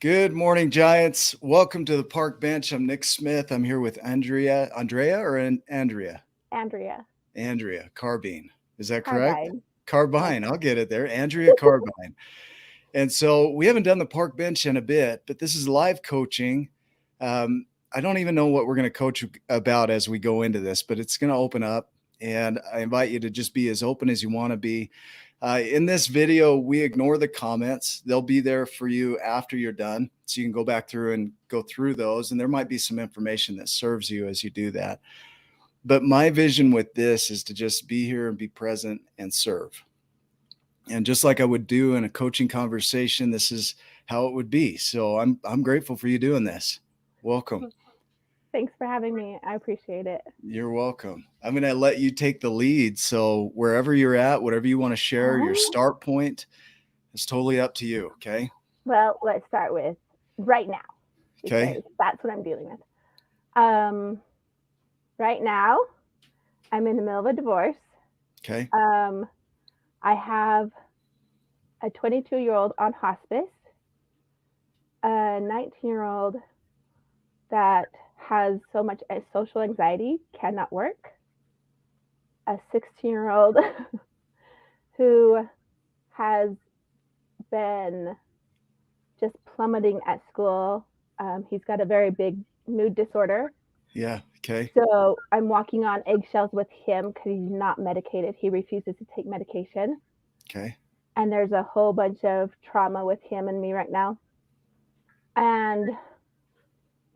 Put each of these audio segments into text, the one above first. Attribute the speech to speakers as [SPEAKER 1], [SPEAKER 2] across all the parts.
[SPEAKER 1] Good morning, Giants. Welcome to the Park Bench. I'm Nick Smith. I'm here with Andrea?
[SPEAKER 2] Andrea.
[SPEAKER 1] Andrea Carbine. Is that correct?
[SPEAKER 2] Carbine. Yes.
[SPEAKER 1] Carbine. I'll get it there. Andrea Carbine. And so we haven't done the Park Bench in a bit, but this is live coaching. I don't even know what we're going to coach about as we go into this, but it's going to open up. And I invite you to just be as open as you want to be. In this video, we ignore the comments. They'll be there for you after you're done. So you can go back through and go through those. And there might be some information that serves you as you do that. But my vision with this is to just be here and be present and serve. And just like I would do in a coaching conversation, this is how it would be. So I'm grateful for you doing this. Welcome.
[SPEAKER 2] Thanks for having me. I appreciate it.
[SPEAKER 1] You're welcome. I'm going to let you take the lead. So wherever you're at, whatever you want to share, your start point is totally up to you. Okay.
[SPEAKER 2] Well, let's start with right now.
[SPEAKER 1] Okay.
[SPEAKER 2] That's what I'm dealing with. Right now, I'm in the middle of a divorce.
[SPEAKER 1] Okay.
[SPEAKER 2] I have a 22-year-old on hospice, a 19-year-old that has so much social anxiety, cannot work, a 16-year-old who has been just plummeting at school. He's got a very big mood disorder.
[SPEAKER 1] Yeah. Okay.
[SPEAKER 2] So I'm walking on eggshells with him because he's not medicated. He refuses to take medication.
[SPEAKER 1] Okay.
[SPEAKER 2] And there's a whole bunch of trauma with him and me right now. And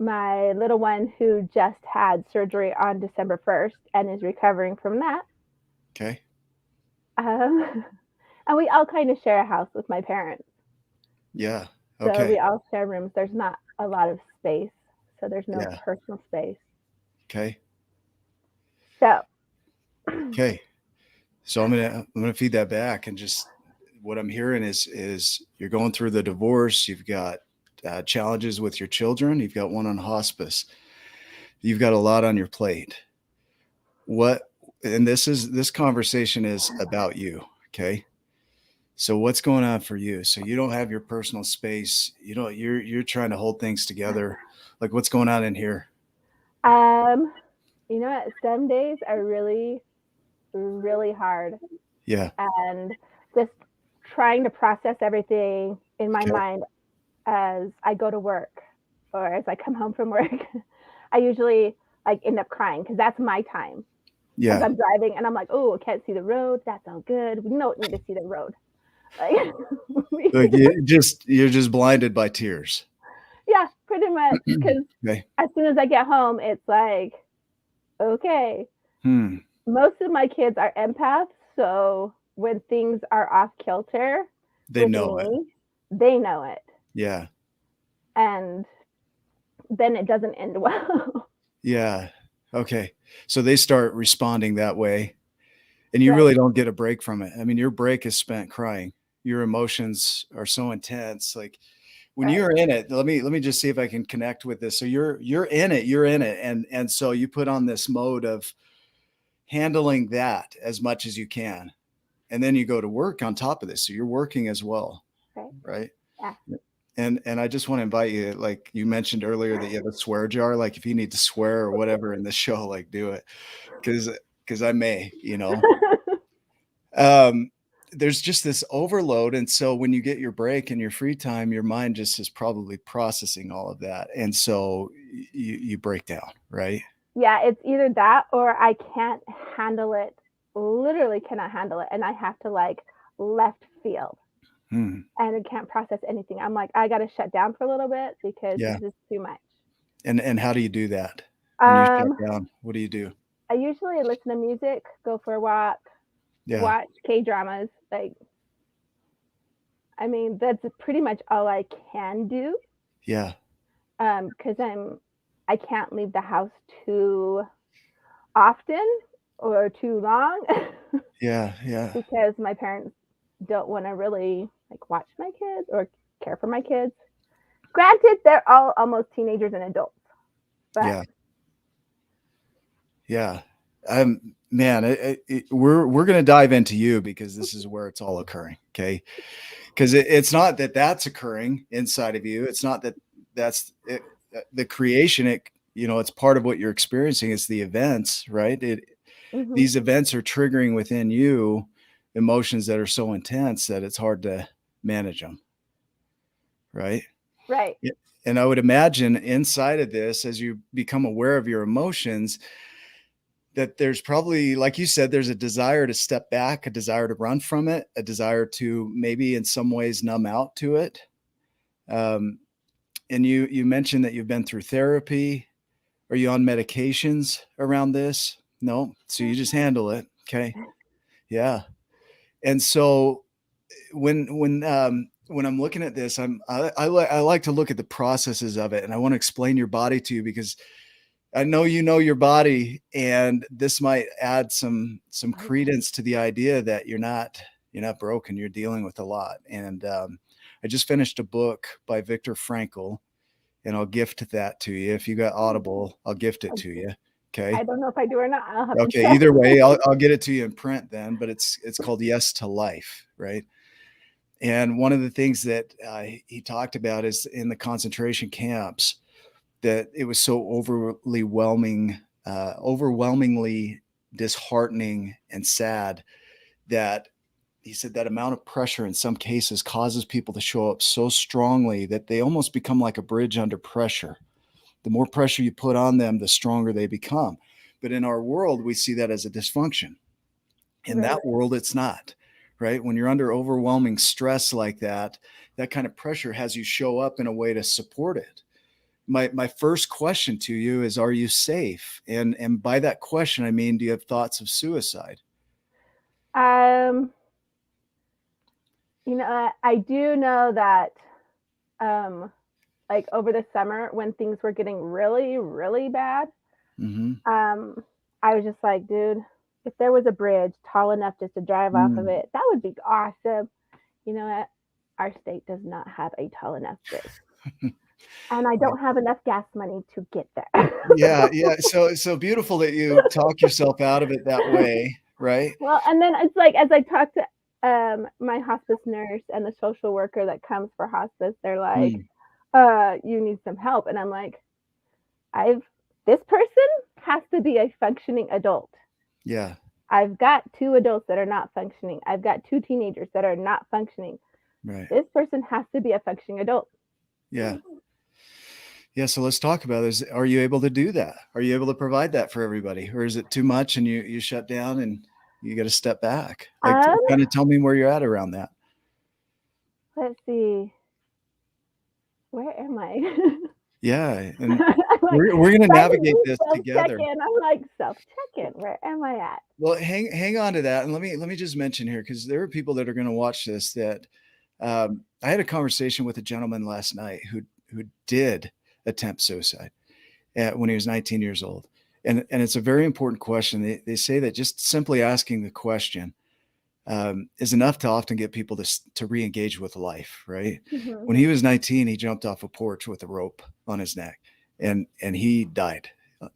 [SPEAKER 2] my little one who just had surgery on December 1st and is recovering from that.
[SPEAKER 1] Okay.
[SPEAKER 2] And we all kind of share a house with my parents.
[SPEAKER 1] Yeah. Okay.
[SPEAKER 2] So we all share rooms. There's not a lot of space. So there's no personal space.
[SPEAKER 1] Okay.
[SPEAKER 2] So.
[SPEAKER 1] Okay. So I'm gonna feed that back, and just what I'm hearing is you're going through the divorce. You've got challenges with your children. You've got one on hospice. You've got a lot on your plate. And this conversation is about you. Okay. So what's going on for you? So you don't have your personal space. You're trying to hold things together. Like, what's going on in here?
[SPEAKER 2] You know what? Some days are really, really hard.
[SPEAKER 1] Yeah.
[SPEAKER 2] And just trying to process everything in my mind as I go to work or as I come home from work. I usually end up crying because that's my time.
[SPEAKER 1] Yeah.
[SPEAKER 2] As I'm driving and I'm like, oh, I can't see the road. That's all good. We don't need to see the road.
[SPEAKER 1] Like you're just blinded by tears.
[SPEAKER 2] Yeah, pretty much. Because as soon as I get home, it's like, okay. Most of my kids are empaths, so when things are off kilter,
[SPEAKER 1] they know it.
[SPEAKER 2] They know it.
[SPEAKER 1] Yeah.
[SPEAKER 2] And then it doesn't end well.
[SPEAKER 1] Yeah. Okay. So they start responding that way, and you really don't get a break from it. I mean, your break is spent crying. Your emotions are so intense. Like when you're in it, let me just see if I can connect with this. So you're in it. And so you put on this mode of handling that as much as you can. And then you go to work on top of this. So you're working as well. Right.
[SPEAKER 2] Yeah.
[SPEAKER 1] And I just want to invite you, like you mentioned earlier, that you have a swear jar. Like if you need to swear or whatever in the show, like do it. Cause I may, there's just this overload. And so when you get your break and your free time, your mind just is probably processing all of that. And so you break down, right?
[SPEAKER 2] Yeah, it's either that or I can't handle it, literally cannot handle it. And I have to left field and I can't process anything. I'm like, I got to shut down for a little bit because this is too much.
[SPEAKER 1] And how do you do that? When you shut down, what do you do?
[SPEAKER 2] I usually listen to music, go for a walk, watch K-dramas. I mean, that's pretty much all I can do.
[SPEAKER 1] Yeah.
[SPEAKER 2] Because I can't leave the house too often or too long.
[SPEAKER 1] Yeah.
[SPEAKER 2] Because my parents don't want to really watch my kids or care for my kids. Granted, they're all almost teenagers and adults. But
[SPEAKER 1] yeah. Man, we're going to dive into you because this is where it's all occurring. Okay. because it's not that that's occurring inside of you. It's not that that's it, the creation. It's part of what you're experiencing. It's the events, right? These events are triggering within you emotions that are so intense that it's hard to manage them, right?
[SPEAKER 2] Right.
[SPEAKER 1] And I would imagine inside of this, as you become aware of your emotions, that there's probably, like you said, there's a desire to step back, a desire to run from it, a desire to maybe in some ways numb out to it. And you mentioned that you've been through therapy. Are you on medications around this? No. So you just handle it. Okay. Yeah. And so when I'm looking at this, I like to look at the processes of it, and I want to explain your body to you because I know you know your body, and this might add some credence to the idea that you're not broken. You're dealing with a lot. And I just finished a book by Viktor Frankl, and I'll gift that to you. If you got Audible, I'll gift it to you. Okay.
[SPEAKER 2] I don't know if I do or not. I'll have to
[SPEAKER 1] Okay.
[SPEAKER 2] check.
[SPEAKER 1] Either way, I'll get it to you in print then. But it's called Yes to Life, right? And one of the things that he talked about is in the concentration camps, that it was so overwhelmingly disheartening and sad that he said that amount of pressure in some cases causes people to show up so strongly that they almost become like a bridge under pressure. The more pressure you put on them, the stronger they become. But in our world, we see that as a dysfunction. In that world, it's not, right? When you're under overwhelming stress like that, that kind of pressure has you show up in a way to support it. My first question to you is, are you safe? And by that question, I mean, do you have thoughts of suicide?
[SPEAKER 2] I do know that like over the summer when things were getting really, really bad, I was just like, dude, if there was a bridge tall enough just to drive off of it, that would be awesome. You know what? Our state does not have a tall enough bridge. And I don't have enough gas money to get there.
[SPEAKER 1] Yeah. So beautiful that you talk yourself out of it that way, right?
[SPEAKER 2] Well, and then it's like as I talk to my hospice nurse and the social worker that comes for hospice, they're like, you need some help. And I'm like, this person has to be a functioning adult.
[SPEAKER 1] Yeah.
[SPEAKER 2] I've got 2 adults that are not functioning. I've got 2 teenagers that are not functioning.
[SPEAKER 1] Right.
[SPEAKER 2] This person has to be a functioning adult.
[SPEAKER 1] Yeah. Yeah. So let's talk about this. Are you able to do that? Are you able to provide that for everybody? Or is it too much and you shut down and you got to step back? Like, kind of tell me where you're at around that.
[SPEAKER 2] Let's see. Where am I?
[SPEAKER 1] Yeah. And we're going to navigate this together.
[SPEAKER 2] I'm like, self-check-in. Where am I at?
[SPEAKER 1] Well, hang on to that. And let me just mention here, because there are people that are going to watch this that I had a conversation with a gentleman last night who did attempt suicide when he was 19 years old. And it's a very important question. They say that just simply asking the question is enough to often get people to re-engage with life, right? When he was 19, he jumped off a porch with a rope on his neck and he died.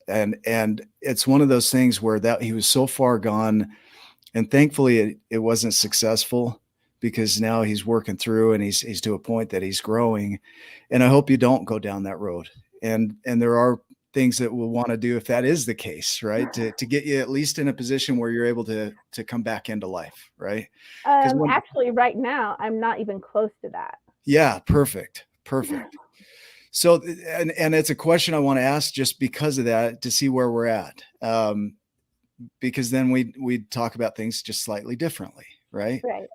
[SPEAKER 1] And it's one of those things where that he was so far gone, and thankfully it wasn't successful, because now he's working through and he's to a point that he's growing. And I hope you don't go down that road. And there are things that we'll want to do if that is the case, right? To get you at least in a position where you're able to come back into life, right?
[SPEAKER 2] Actually, right now, I'm not even close to that.
[SPEAKER 1] Yeah, perfect. So, and it's a question I want to ask just because of that, to see where we're at. Because then we'd talk about things just slightly differently, right?
[SPEAKER 2] Right.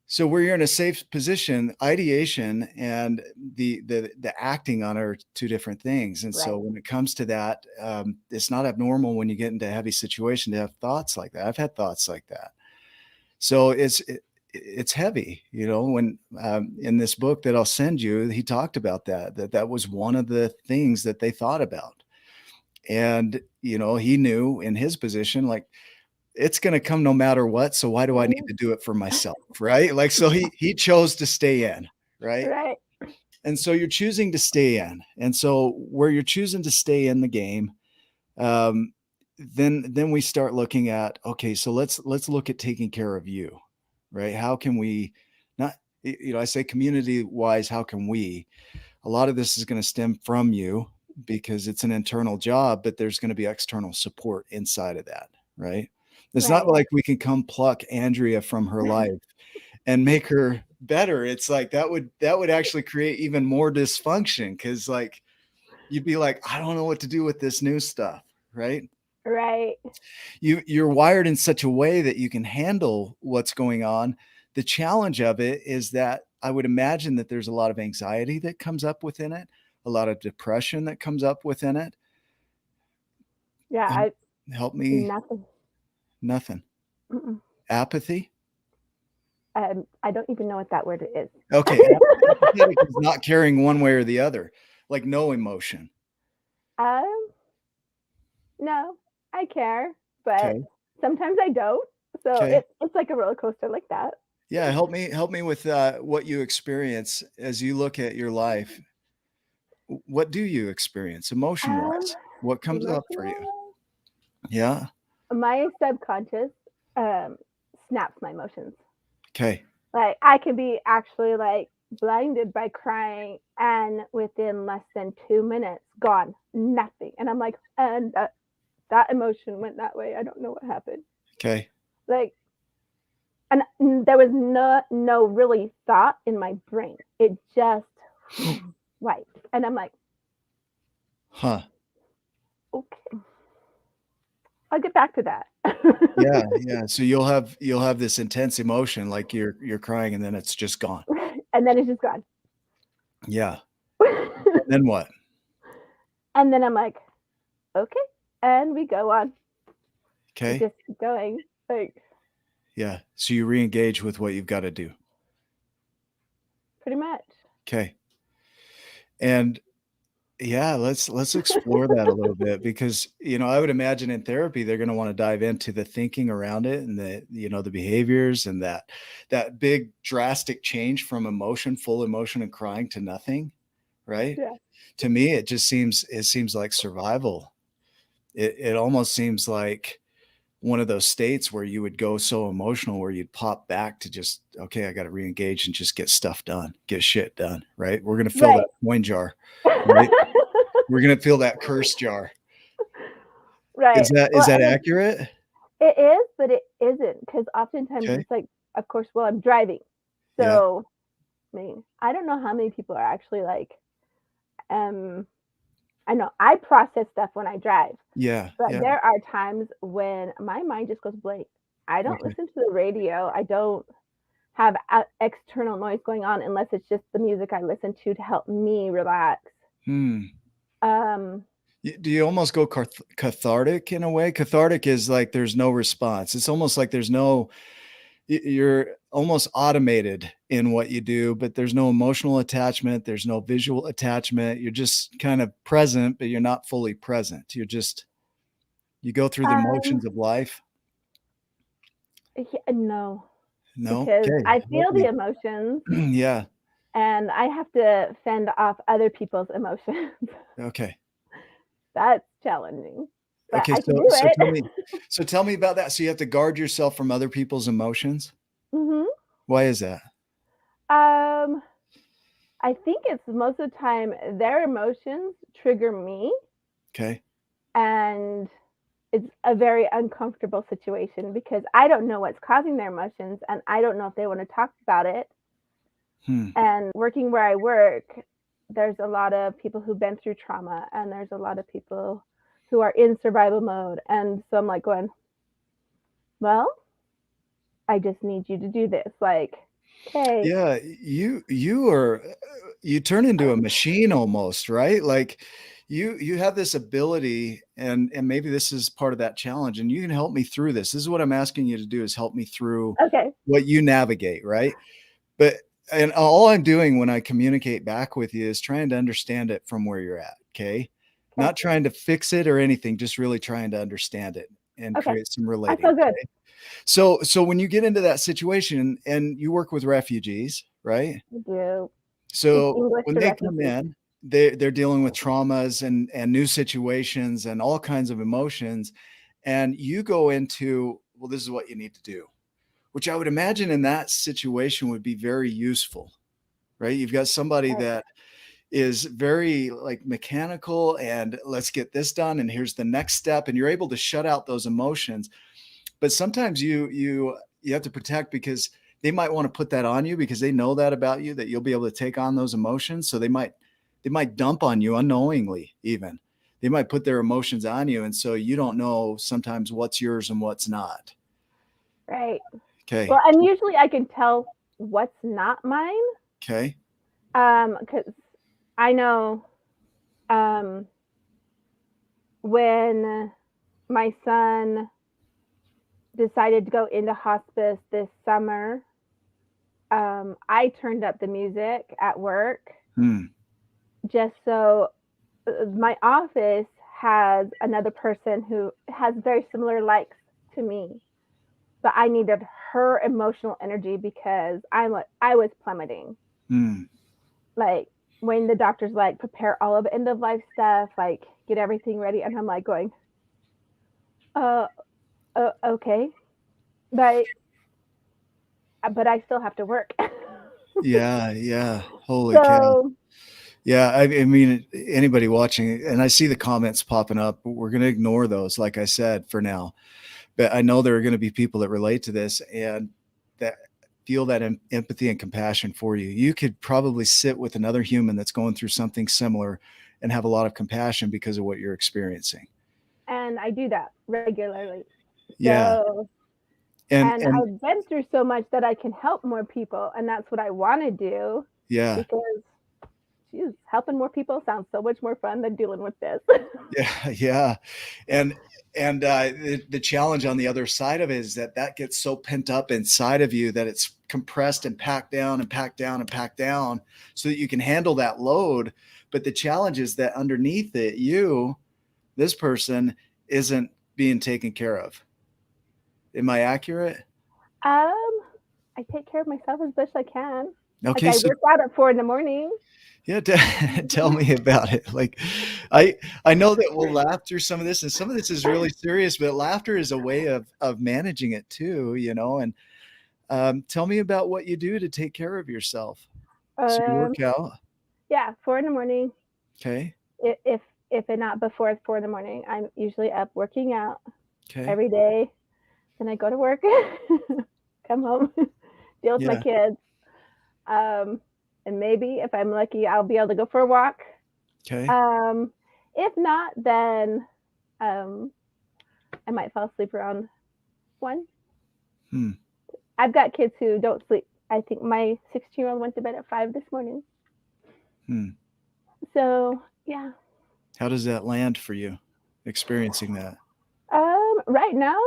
[SPEAKER 1] So where you're in a safe position, ideation and the acting on are 2 different things. And so when it comes to that, it's not abnormal when you get into a heavy situation to have thoughts like that. I've had thoughts like that. So it's heavy, when in this book that I'll send you, he talked about that was one of the things that they thought about. And, he knew in his position, like, it's going to come no matter what. So why do I need to do it for myself? Right. Like, so he chose to stay in. Right.
[SPEAKER 2] Right.
[SPEAKER 1] And so you're choosing to stay in. And so where you're choosing to stay in the game, then we start looking at, okay, so let's look at taking care of you. Right. How can we I say community wise, how can we? A lot of this is going to stem from you because it's an internal job, but there's going to be external support inside of that, right? It's not
[SPEAKER 2] Right.
[SPEAKER 1] like we can come pluck Andrea from her life and make her better. It's like that would actually create even more dysfunction because like you'd be like, I don't know what to do with this new stuff, right?
[SPEAKER 2] Right.
[SPEAKER 1] You're wired in such a way that you can handle what's going on. The challenge of it is that I would imagine that there's a lot of anxiety that comes up within it, a lot of depression that comes up within it.
[SPEAKER 2] Yeah.
[SPEAKER 1] Help, help me.
[SPEAKER 2] Nothing.
[SPEAKER 1] Nothing.
[SPEAKER 2] Mm-mm.
[SPEAKER 1] Apathy.
[SPEAKER 2] I don't even know what that word is.
[SPEAKER 1] Okay. Apathetic is not caring one way or the other, like no emotion.
[SPEAKER 2] Um, no, I care, but
[SPEAKER 1] Okay.
[SPEAKER 2] sometimes I don't. So
[SPEAKER 1] Okay.
[SPEAKER 2] it's like a roller coaster like that.
[SPEAKER 1] Yeah. Help me with what you experience as you look at your life. What do you experience emotion
[SPEAKER 2] Um,
[SPEAKER 1] wise? What comes up for you?
[SPEAKER 2] Emotional.
[SPEAKER 1] Yeah.
[SPEAKER 2] My subconscious um snaps my emotions.
[SPEAKER 1] Okay.
[SPEAKER 2] Like I can be actually like blinded by crying and within less than 2 minutes gone, nothing. And I'm like, and that emotion went that way. I don't know what happened.
[SPEAKER 1] Okay.
[SPEAKER 2] Like, and there was no really thought in my brain. It just wiped. And I'm like,
[SPEAKER 1] Huh.
[SPEAKER 2] okay, I'll get back to that.
[SPEAKER 1] Yeah, yeah. So you'll have this intense emotion like you're crying and then it's just gone.
[SPEAKER 2] And then it's just gone.
[SPEAKER 1] Yeah. And then what?
[SPEAKER 2] And then I'm like, okay. And we go on. We
[SPEAKER 1] Okay.
[SPEAKER 2] just keep going. Like,
[SPEAKER 1] Yeah. So you re-engage with what you've got to do.
[SPEAKER 2] pretty much.
[SPEAKER 1] Okay. And yeah, let's explore that a little bit because I would imagine in therapy they're going to want to dive into the thinking around it and the behaviors and that big drastic change from full emotion and crying to nothing, right?
[SPEAKER 2] Yeah.
[SPEAKER 1] To me it seems like survival. It almost seems like one of those states where you would go so emotional where you'd pop back to just, okay, I got to re-engage and just get stuff done, get shit done, right? We're going to fill
[SPEAKER 2] Right.
[SPEAKER 1] that coin jar, right? We're going to fill that curse jar. Is
[SPEAKER 2] Right.
[SPEAKER 1] that is
[SPEAKER 2] Well,
[SPEAKER 1] that
[SPEAKER 2] and
[SPEAKER 1] accurate?
[SPEAKER 2] it is, but it isn't because oftentimes
[SPEAKER 1] Okay.
[SPEAKER 2] it's like, of course, well, I'm driving.
[SPEAKER 1] Yeah.
[SPEAKER 2] So, I mean, I don't know how many people are actually like, um, I know I process stuff when I drive,
[SPEAKER 1] Yeah.
[SPEAKER 2] but
[SPEAKER 1] Yeah.
[SPEAKER 2] there are times when my mind just goes blank. I don't
[SPEAKER 1] Okay.
[SPEAKER 2] listen to the radio. I don't have external noise going on unless it's just the music I listen to help me relax.
[SPEAKER 1] Hmm.
[SPEAKER 2] Um,
[SPEAKER 1] Do you almost go cathartic in a way? Cathartic is like there's no response. It's almost like you're almost automated in what you do, but there's no emotional attachment. There's no visual attachment. You're just kind of present, but you're not fully present. You go through the
[SPEAKER 2] um,
[SPEAKER 1] motions of life.
[SPEAKER 2] yeah, no,
[SPEAKER 1] No.
[SPEAKER 2] because
[SPEAKER 1] Okay.
[SPEAKER 2] I
[SPEAKER 1] Help
[SPEAKER 2] feel the
[SPEAKER 1] me.
[SPEAKER 2] emotions
[SPEAKER 1] Yeah.
[SPEAKER 2] and I have to fend off other people's emotions.
[SPEAKER 1] Okay.
[SPEAKER 2] That's challenging, but
[SPEAKER 1] Okay.
[SPEAKER 2] I can
[SPEAKER 1] So,
[SPEAKER 2] do
[SPEAKER 1] so
[SPEAKER 2] it.
[SPEAKER 1] tell me about that. So you have to guard yourself from other people's emotions.
[SPEAKER 2] Hmm.
[SPEAKER 1] Why is that?
[SPEAKER 2] Um, I think it's most of the time their emotions trigger me,
[SPEAKER 1] Okay.
[SPEAKER 2] and it's a very uncomfortable situation because I don't know what's causing their emotions and I don't know if they want to talk about it.
[SPEAKER 1] Hmm.
[SPEAKER 2] And working where I work, there's a lot of people who've been through trauma and there's a lot of people who are in survival mode. And so I'm like going, well, I just need you to do this. Like, okay.
[SPEAKER 1] Yeah, you turn into a machine almost, right? Like you have this ability and maybe this is part of that challenge and you can help me through this. This is what I'm asking you to do is help me through
[SPEAKER 2] Okay.
[SPEAKER 1] what you navigate, right? But and all I'm doing when I communicate back with you is trying to understand it from where you're at, okay?
[SPEAKER 2] Okay.
[SPEAKER 1] Not trying to fix it or anything, just really trying to understand it and
[SPEAKER 2] Okay.
[SPEAKER 1] create some
[SPEAKER 2] I
[SPEAKER 1] relating,
[SPEAKER 2] feel good.
[SPEAKER 1] okay? So when you get into that situation and you work with refugees, right?
[SPEAKER 2] I do speak
[SPEAKER 1] So
[SPEAKER 2] English
[SPEAKER 1] when
[SPEAKER 2] to
[SPEAKER 1] they come
[SPEAKER 2] refugees.
[SPEAKER 1] in, they're dealing with traumas and new situations and all kinds of emotions. And you go into, well, this is what you need to do. which I would imagine in that situation would be very useful, right? You've got somebody
[SPEAKER 2] Right.
[SPEAKER 1] that is very like mechanical and let's get this done and here's the next step, and you're able to shut out those emotions. But sometimes you have to protect because they might want to put that on you because they know that about you, that you'll be able to take on those emotions. So they might dump on you unknowingly. Even they might put their emotions on you, and so you don't know sometimes what's yours and what's not.
[SPEAKER 2] Right. Well,
[SPEAKER 1] Okay.
[SPEAKER 2] and usually I can tell what's not mine.
[SPEAKER 1] Okay.
[SPEAKER 2] Because I know um, when my son decided to go into hospice this summer, I turned up the music at work
[SPEAKER 1] Hmm.
[SPEAKER 2] just so my office has another person who has very similar likes to me, but I needed her emotional energy because I was plummeting.
[SPEAKER 1] Hmm.
[SPEAKER 2] Like when the doctor's like prepare all of the end of life stuff, like get everything ready, and I'm like going, uh, okay, but I still have to work.
[SPEAKER 1] Yeah. Yeah. Holy cow.
[SPEAKER 2] So
[SPEAKER 1] Yeah, I mean, anybody watching, and I see the comments popping up, but we're going to ignore those, like I said, for now. But I know there are going to be people that relate to this and that feel that empathy and compassion for you. You could probably sit with another human that's going through something similar and have a lot of compassion because of what you're experiencing.
[SPEAKER 2] and I do that regularly.
[SPEAKER 1] Yeah.
[SPEAKER 2] So and
[SPEAKER 1] And
[SPEAKER 2] I've been through so much that I can help more people, and that's what I want to do
[SPEAKER 1] yeah,
[SPEAKER 2] because geez, helping more people sounds so much more fun than dealing with this.
[SPEAKER 1] yeah, yeah. And the challenge on the other side of it is that that gets so pent up inside of you that it's compressed and packed down and packed down and packed down so that you can handle that load. But the challenge is that underneath it, this person, isn't being taken care of. Am I accurate?
[SPEAKER 2] I take care of myself as best I can. Like
[SPEAKER 1] Okay,
[SPEAKER 2] I
[SPEAKER 1] so
[SPEAKER 2] work out at 4 in the morning.
[SPEAKER 1] yeah, tell me about it. Like, I know that we'll laugh through some of this, and some of this is really serious, but laughter is a way of managing it too, And tell me about what you do to take care of yourself. So you
[SPEAKER 2] Um,
[SPEAKER 1] work out,
[SPEAKER 2] yeah, 4 in the morning.
[SPEAKER 1] okay,
[SPEAKER 2] If it not before 4 in the morning, I'm usually up working out
[SPEAKER 1] okay,
[SPEAKER 2] every day. Then I go to work, come home, deal with my
[SPEAKER 1] yeah,
[SPEAKER 2] kids, um, and maybe if I'm lucky, I'll be able to go for a walk.
[SPEAKER 1] okay,
[SPEAKER 2] Um, if not, then um, I might fall asleep around 1.
[SPEAKER 1] hmm,
[SPEAKER 2] I've got kids who don't sleep. I think my 16-year-old went to bed at 5 this morning.
[SPEAKER 1] hmm.
[SPEAKER 2] So yeah.
[SPEAKER 1] How does that land for you, experiencing that?
[SPEAKER 2] Right now,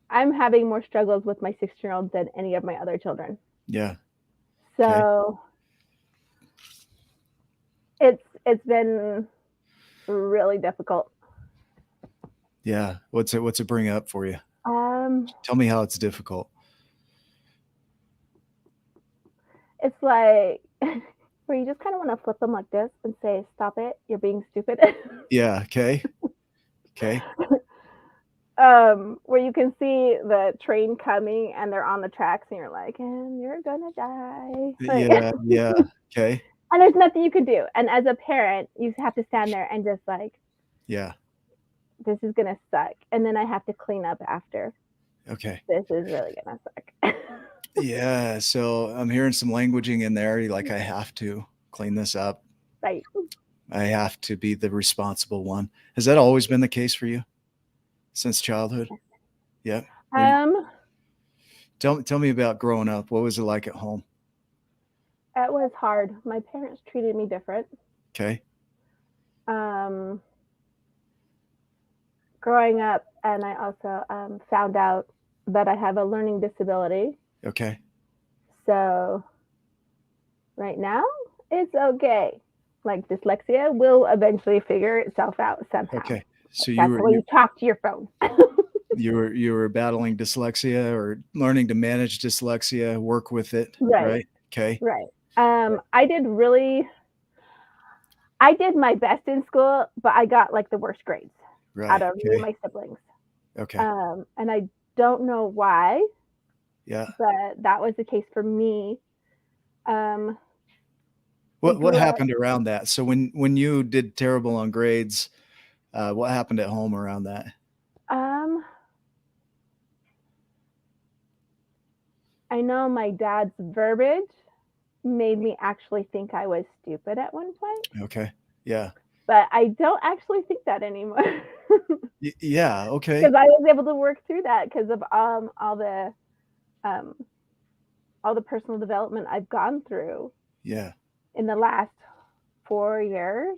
[SPEAKER 2] I'm having more struggles with my 16-year-old than any of my other children.
[SPEAKER 1] Yeah, okay,
[SPEAKER 2] So it's been really difficult.
[SPEAKER 1] yeah. What's it bring up for you?
[SPEAKER 2] Um,
[SPEAKER 1] Tell me how it's difficult.
[SPEAKER 2] it's like where you just kind of want to flip them like this and say, "Stop it! You're being stupid."
[SPEAKER 1] Yeah, okay, okay,
[SPEAKER 2] Where you can see the train coming and they're on the tracks, and you're like, "And you're gonna die!" Like,
[SPEAKER 1] yeah, yeah, okay,
[SPEAKER 2] and there's nothing you can do. And as a parent, you have to stand there and just like,
[SPEAKER 1] yeah,
[SPEAKER 2] "This is gonna suck," and then I have to clean up after.
[SPEAKER 1] okay.
[SPEAKER 2] This is really gonna suck.
[SPEAKER 1] Yeah, so I'm hearing some languaging in there. You're like, I have to clean this up.
[SPEAKER 2] Right.
[SPEAKER 1] I have to be the responsible one. Has that always been the case for you since childhood? Yeah. Were you,
[SPEAKER 2] Um,
[SPEAKER 1] tell me about growing up. What was it like at home?
[SPEAKER 2] it was hard. My parents treated me different.
[SPEAKER 1] Okay.
[SPEAKER 2] Um, Growing up, and I also found out that I have a learning disability.
[SPEAKER 1] Okay.
[SPEAKER 2] So right now, it's okay. Like dyslexia will eventually figure itself out somehow.
[SPEAKER 1] Okay. So you
[SPEAKER 2] That's
[SPEAKER 1] were
[SPEAKER 2] the way you talk to your phone.
[SPEAKER 1] you were battling dyslexia or learning to manage dyslexia, work with it,
[SPEAKER 2] Right,
[SPEAKER 1] right? Okay.
[SPEAKER 2] right. I did my best in school, but I got like the worst grades out
[SPEAKER 1] Right.
[SPEAKER 2] of me and
[SPEAKER 1] Okay.
[SPEAKER 2] my siblings.
[SPEAKER 1] Okay.
[SPEAKER 2] And I don't know why.
[SPEAKER 1] Yeah.
[SPEAKER 2] but that was the case for me. Um, I
[SPEAKER 1] What
[SPEAKER 2] grew up.
[SPEAKER 1] happened around that? So when you did terrible on grades, what happened at home around that?
[SPEAKER 2] Um, I know my dad's verbiage made me actually think I was stupid at one point,
[SPEAKER 1] Okay. Yeah.
[SPEAKER 2] but I don't actually think that anymore.
[SPEAKER 1] Yeah. Okay.
[SPEAKER 2] Because I was able to work through that because of um, all the personal development I've gone through
[SPEAKER 1] Yeah.
[SPEAKER 2] in the last 4 years.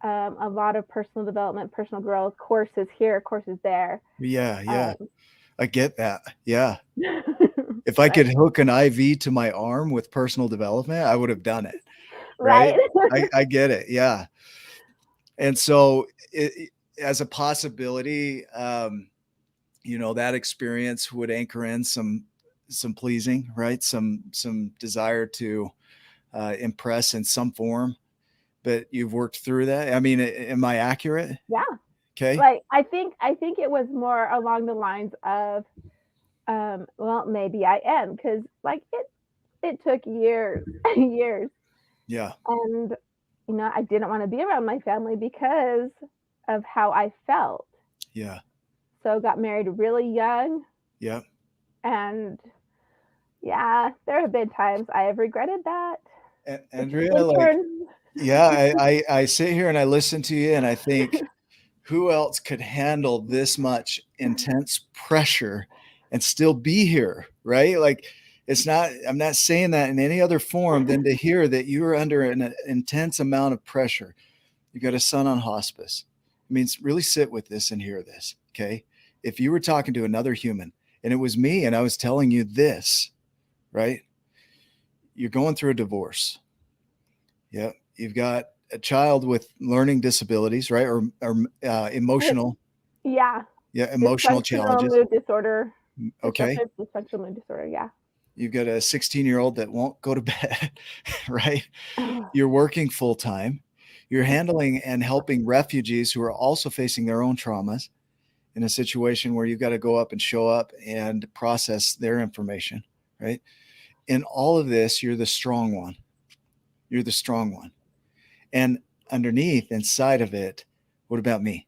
[SPEAKER 2] A lot of personal development, personal growth, courses here, courses there.
[SPEAKER 1] Yeah. Yeah.
[SPEAKER 2] Um,
[SPEAKER 1] I get that. Yeah. If I
[SPEAKER 2] right,
[SPEAKER 1] could hook an IV to my arm with personal development, I would have done it. Right.
[SPEAKER 2] right.
[SPEAKER 1] I get it. Yeah. And so as a possibility, that experience would anchor in some pleasing, right? Some desire to impress in some form, but you've worked through that. I mean, am I accurate?
[SPEAKER 2] Yeah.
[SPEAKER 1] Okay.
[SPEAKER 2] Like I think it was more along the lines of well, maybe I am, because like it took years and years,
[SPEAKER 1] Yeah.
[SPEAKER 2] and I didn't want to be around my family because of how I felt.
[SPEAKER 1] Yeah.
[SPEAKER 2] So got married really young,
[SPEAKER 1] Yeah.
[SPEAKER 2] and yeah, there have been times I have regretted that. The
[SPEAKER 1] Andrea,
[SPEAKER 2] tables
[SPEAKER 1] like,
[SPEAKER 2] turn.
[SPEAKER 1] yeah, I sit here and I listen to you and I think, who else could handle this much intense pressure and still be here, right? Like, I'm not saying that in any other form than to hear that you are under an intense amount of pressure. You've got a son on hospice. It means really sit with this and hear this. Okay. If you were talking to another human and it was me and I was telling you this, right? You're going through a divorce. Yeah. You've got a child with learning disabilities, right? Or emotional,
[SPEAKER 2] Yeah,
[SPEAKER 1] yeah, emotional
[SPEAKER 2] dysfunctional
[SPEAKER 1] challenges.
[SPEAKER 2] mood disorder,
[SPEAKER 1] Okay.
[SPEAKER 2] dysfunctional mood disorder. Yeah.
[SPEAKER 1] You've got a 16-year-old that won't go to bed, right? You're working full time. You're handling and helping refugees who are also facing their own traumas in a situation where you've got to go up and show up and process their information, right? In all of this, you're the strong one. You're the strong one. And underneath, inside of it, what about me?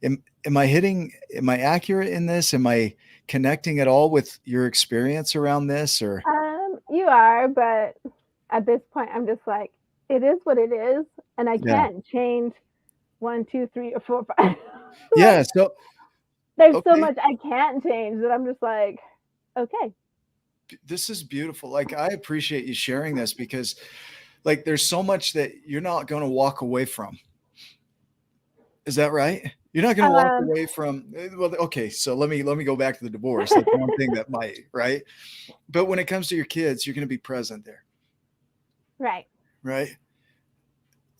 [SPEAKER 1] Am I accurate in this? Am I connecting at all with your experience around this? Or,
[SPEAKER 2] You are, but at this point, I'm just like, it is what it is, and I
[SPEAKER 1] yeah.
[SPEAKER 2] can't change one, two, three, or four, five.
[SPEAKER 1] Yeah.
[SPEAKER 2] Like,
[SPEAKER 1] So,
[SPEAKER 2] there's so
[SPEAKER 1] okay.
[SPEAKER 2] much I can't change that I'm just like, okay.
[SPEAKER 1] This is beautiful. Like, I appreciate you sharing this because, like, there's so much that you're not going to walk away from. Is that right? You're not going to walk
[SPEAKER 2] Um,
[SPEAKER 1] away from, well, okay. So let me go back to the divorce. That's one thing that might, right? But when it comes to your kids, you're going to be present there,
[SPEAKER 2] right.
[SPEAKER 1] right?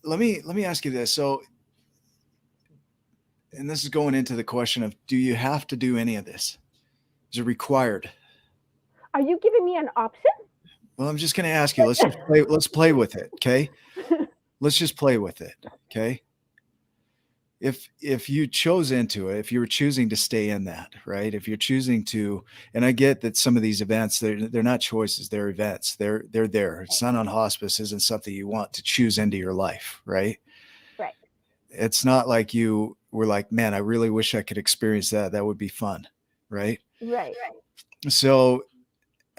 [SPEAKER 1] Let me ask you this. So, and this is going into the question of, do you have to do any of this? Is it required?
[SPEAKER 2] Are you giving me an option?
[SPEAKER 1] Well, I'm just going to ask you. Let's play with it. Okay. Let's just play with it. Okay. If you chose into it, if you were choosing to stay in that, right? If you're choosing to, and I get that some of these events, they're not choices, they're events. They're there. Son on hospice isn't something you want to choose into your life, right?
[SPEAKER 2] Right.
[SPEAKER 1] It's not like you were like, man, I really wish I could experience that. That would be fun, right?
[SPEAKER 2] Right.
[SPEAKER 1] So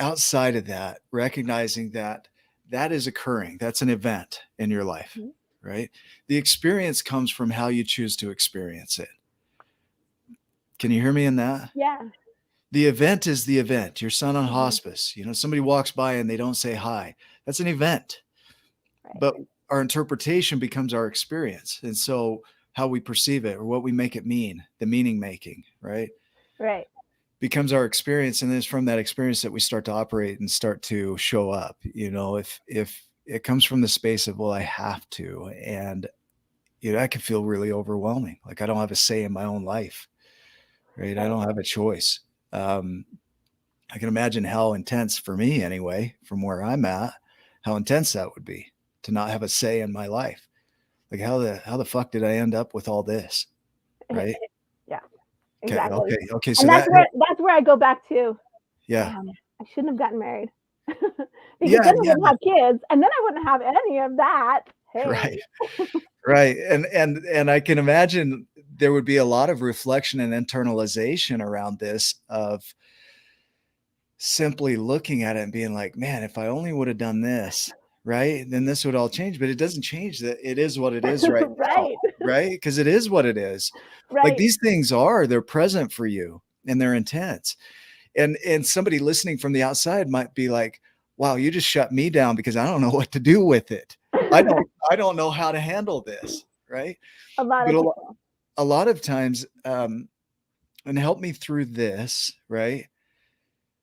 [SPEAKER 1] outside of that, recognizing that that is occurring, that's an event in your life,
[SPEAKER 2] Mm-hmm.
[SPEAKER 1] right? The experience comes from how you choose to experience it. Can you hear me in that?
[SPEAKER 2] Yeah.
[SPEAKER 1] The event is the event. Your son on
[SPEAKER 2] Mm-hmm.
[SPEAKER 1] hospice, somebody walks by and they don't say hi. That's an event.
[SPEAKER 2] Right.
[SPEAKER 1] But our interpretation becomes our experience. And so how we perceive it or what we make it mean, the meaning making, right?
[SPEAKER 2] Right.
[SPEAKER 1] Becomes our experience. And then it's from that experience that we start to operate and start to show up. If it comes from the space of, well, I have to, and that can feel really overwhelming. Like I don't have a say in my own life, right? I
[SPEAKER 2] Right.
[SPEAKER 1] don't have a choice. I can imagine how intense for me anyway, from where I'm at, how intense that would be to not have a say in my life. Like how the fuck did I end up with all this? Right.
[SPEAKER 2] Yeah.
[SPEAKER 1] Okay.
[SPEAKER 2] Exactly.
[SPEAKER 1] Okay. Okay. So
[SPEAKER 2] And
[SPEAKER 1] that,
[SPEAKER 2] that's where I go back to.
[SPEAKER 1] Yeah.
[SPEAKER 2] Damn, I shouldn't have gotten married. Because
[SPEAKER 1] Yeah.
[SPEAKER 2] then I
[SPEAKER 1] Yeah.
[SPEAKER 2] wouldn't have kids, and then I wouldn't have any of that. Hey.
[SPEAKER 1] Right. Right. And I can imagine there would be a lot of reflection and internalization around this of simply looking at it and being like, man, if I only would have done this, right, then this would all change. But it doesn't change that it is what it is right now,
[SPEAKER 2] Right.
[SPEAKER 1] right? Because it is what it is. Like
[SPEAKER 2] Right.
[SPEAKER 1] these things they're present for you and they're intense. And somebody listening from the outside might be like, wow, you just shut me down because I don't know what to do with it. I don't know how to handle this, right?
[SPEAKER 2] A lot
[SPEAKER 1] But
[SPEAKER 2] of people.
[SPEAKER 1] a lot of times, and help me through this, right?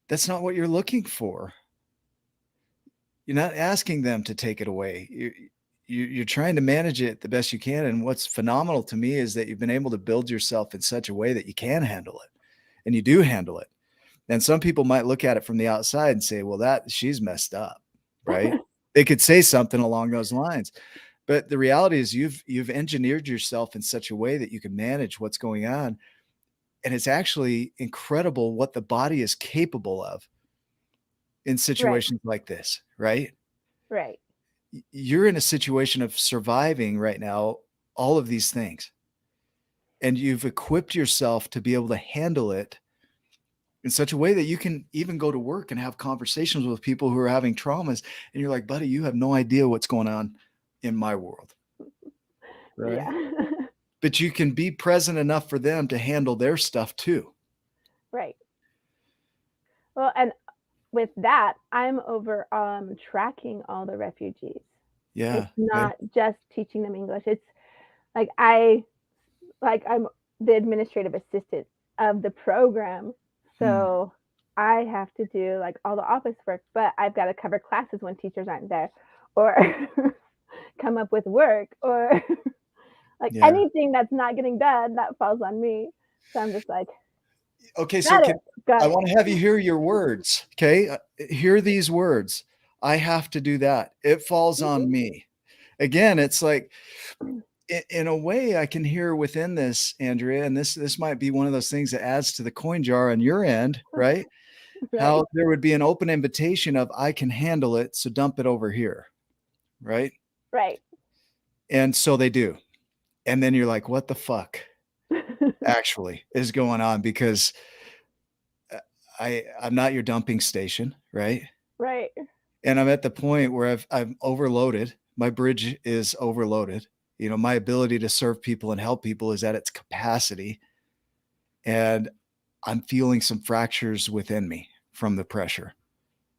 [SPEAKER 1] That's not what you're looking for. You're not asking them to take it away. You're trying to manage it the best you can. And what's phenomenal to me is that you've been able to build yourself in such a way that you can handle it, and you do handle it. And some people might look at it from the outside and say, well, she's messed up, right? They could say something along those lines. But the reality is you've engineered yourself in such a way that you can manage what's going on. And it's actually incredible what the body is capable of in
[SPEAKER 2] Right.
[SPEAKER 1] situations like this, right?
[SPEAKER 2] Right.
[SPEAKER 1] You're in a situation of surviving right now, all of these things. And you've equipped yourself to be able to handle it in such a way that you can even go to work and have conversations with people who are having traumas. And you're like, buddy, you have no idea what's going on in my world. Right.
[SPEAKER 2] Yeah.
[SPEAKER 1] But you can be present enough for them to handle their stuff too.
[SPEAKER 2] Right. Well, and with that, I'm over tracking all the refugees.
[SPEAKER 1] Yeah.
[SPEAKER 2] It's
[SPEAKER 1] Okay.
[SPEAKER 2] not just teaching them English. It's like I'm the administrative assistant of the program. So I have to do like all the office work, but I've got to cover classes when teachers aren't there, or come up with work, or like
[SPEAKER 1] Yeah.
[SPEAKER 2] anything that's not getting done that falls on me. So I'm just like,
[SPEAKER 1] Okay. So
[SPEAKER 2] got it, got
[SPEAKER 1] I
[SPEAKER 2] it.
[SPEAKER 1] want to have you hear your words. Okay. Hear these words. I have to do that. It falls on me. Again, it's like, in a way I can hear within this, Andrea, and this might be one of those things that adds to the coin jar on your end, right?
[SPEAKER 2] Right.
[SPEAKER 1] How there would be an open invitation of I can handle it, so dump it over here, right?
[SPEAKER 2] Right.
[SPEAKER 1] And so they do. And then you're like, what the fuck actually is going on? Because I'm not your dumping station, right?
[SPEAKER 2] Right.
[SPEAKER 1] And I'm at the point where I'm overloaded. My bridge is overloaded. You know, my ability to serve people and help people is at its capacity. And I'm feeling some fractures within me from the pressure.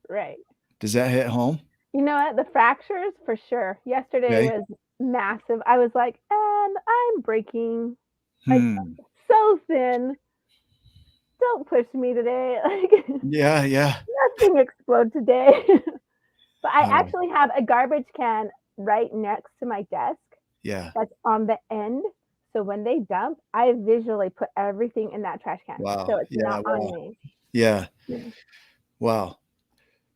[SPEAKER 2] Right.
[SPEAKER 1] Does that hit home?
[SPEAKER 2] You know what? The fractures for sure. Yesterday
[SPEAKER 1] Okay.
[SPEAKER 2] was massive. I was like, and I'm breaking like
[SPEAKER 1] Hmm.
[SPEAKER 2] so thin. Don't push me today. Like
[SPEAKER 1] Yeah. Yeah.
[SPEAKER 2] nothing explode today. But I
[SPEAKER 1] Oh,
[SPEAKER 2] actually have a garbage can right next to my desk
[SPEAKER 1] yeah.
[SPEAKER 2] that's on the end. So when they dump, I visually put everything in that trash can. So
[SPEAKER 1] Wow.
[SPEAKER 2] it's
[SPEAKER 1] Yeah.
[SPEAKER 2] not on
[SPEAKER 1] Wow.
[SPEAKER 2] me.
[SPEAKER 1] Yeah.
[SPEAKER 2] Yeah.
[SPEAKER 1] Wow.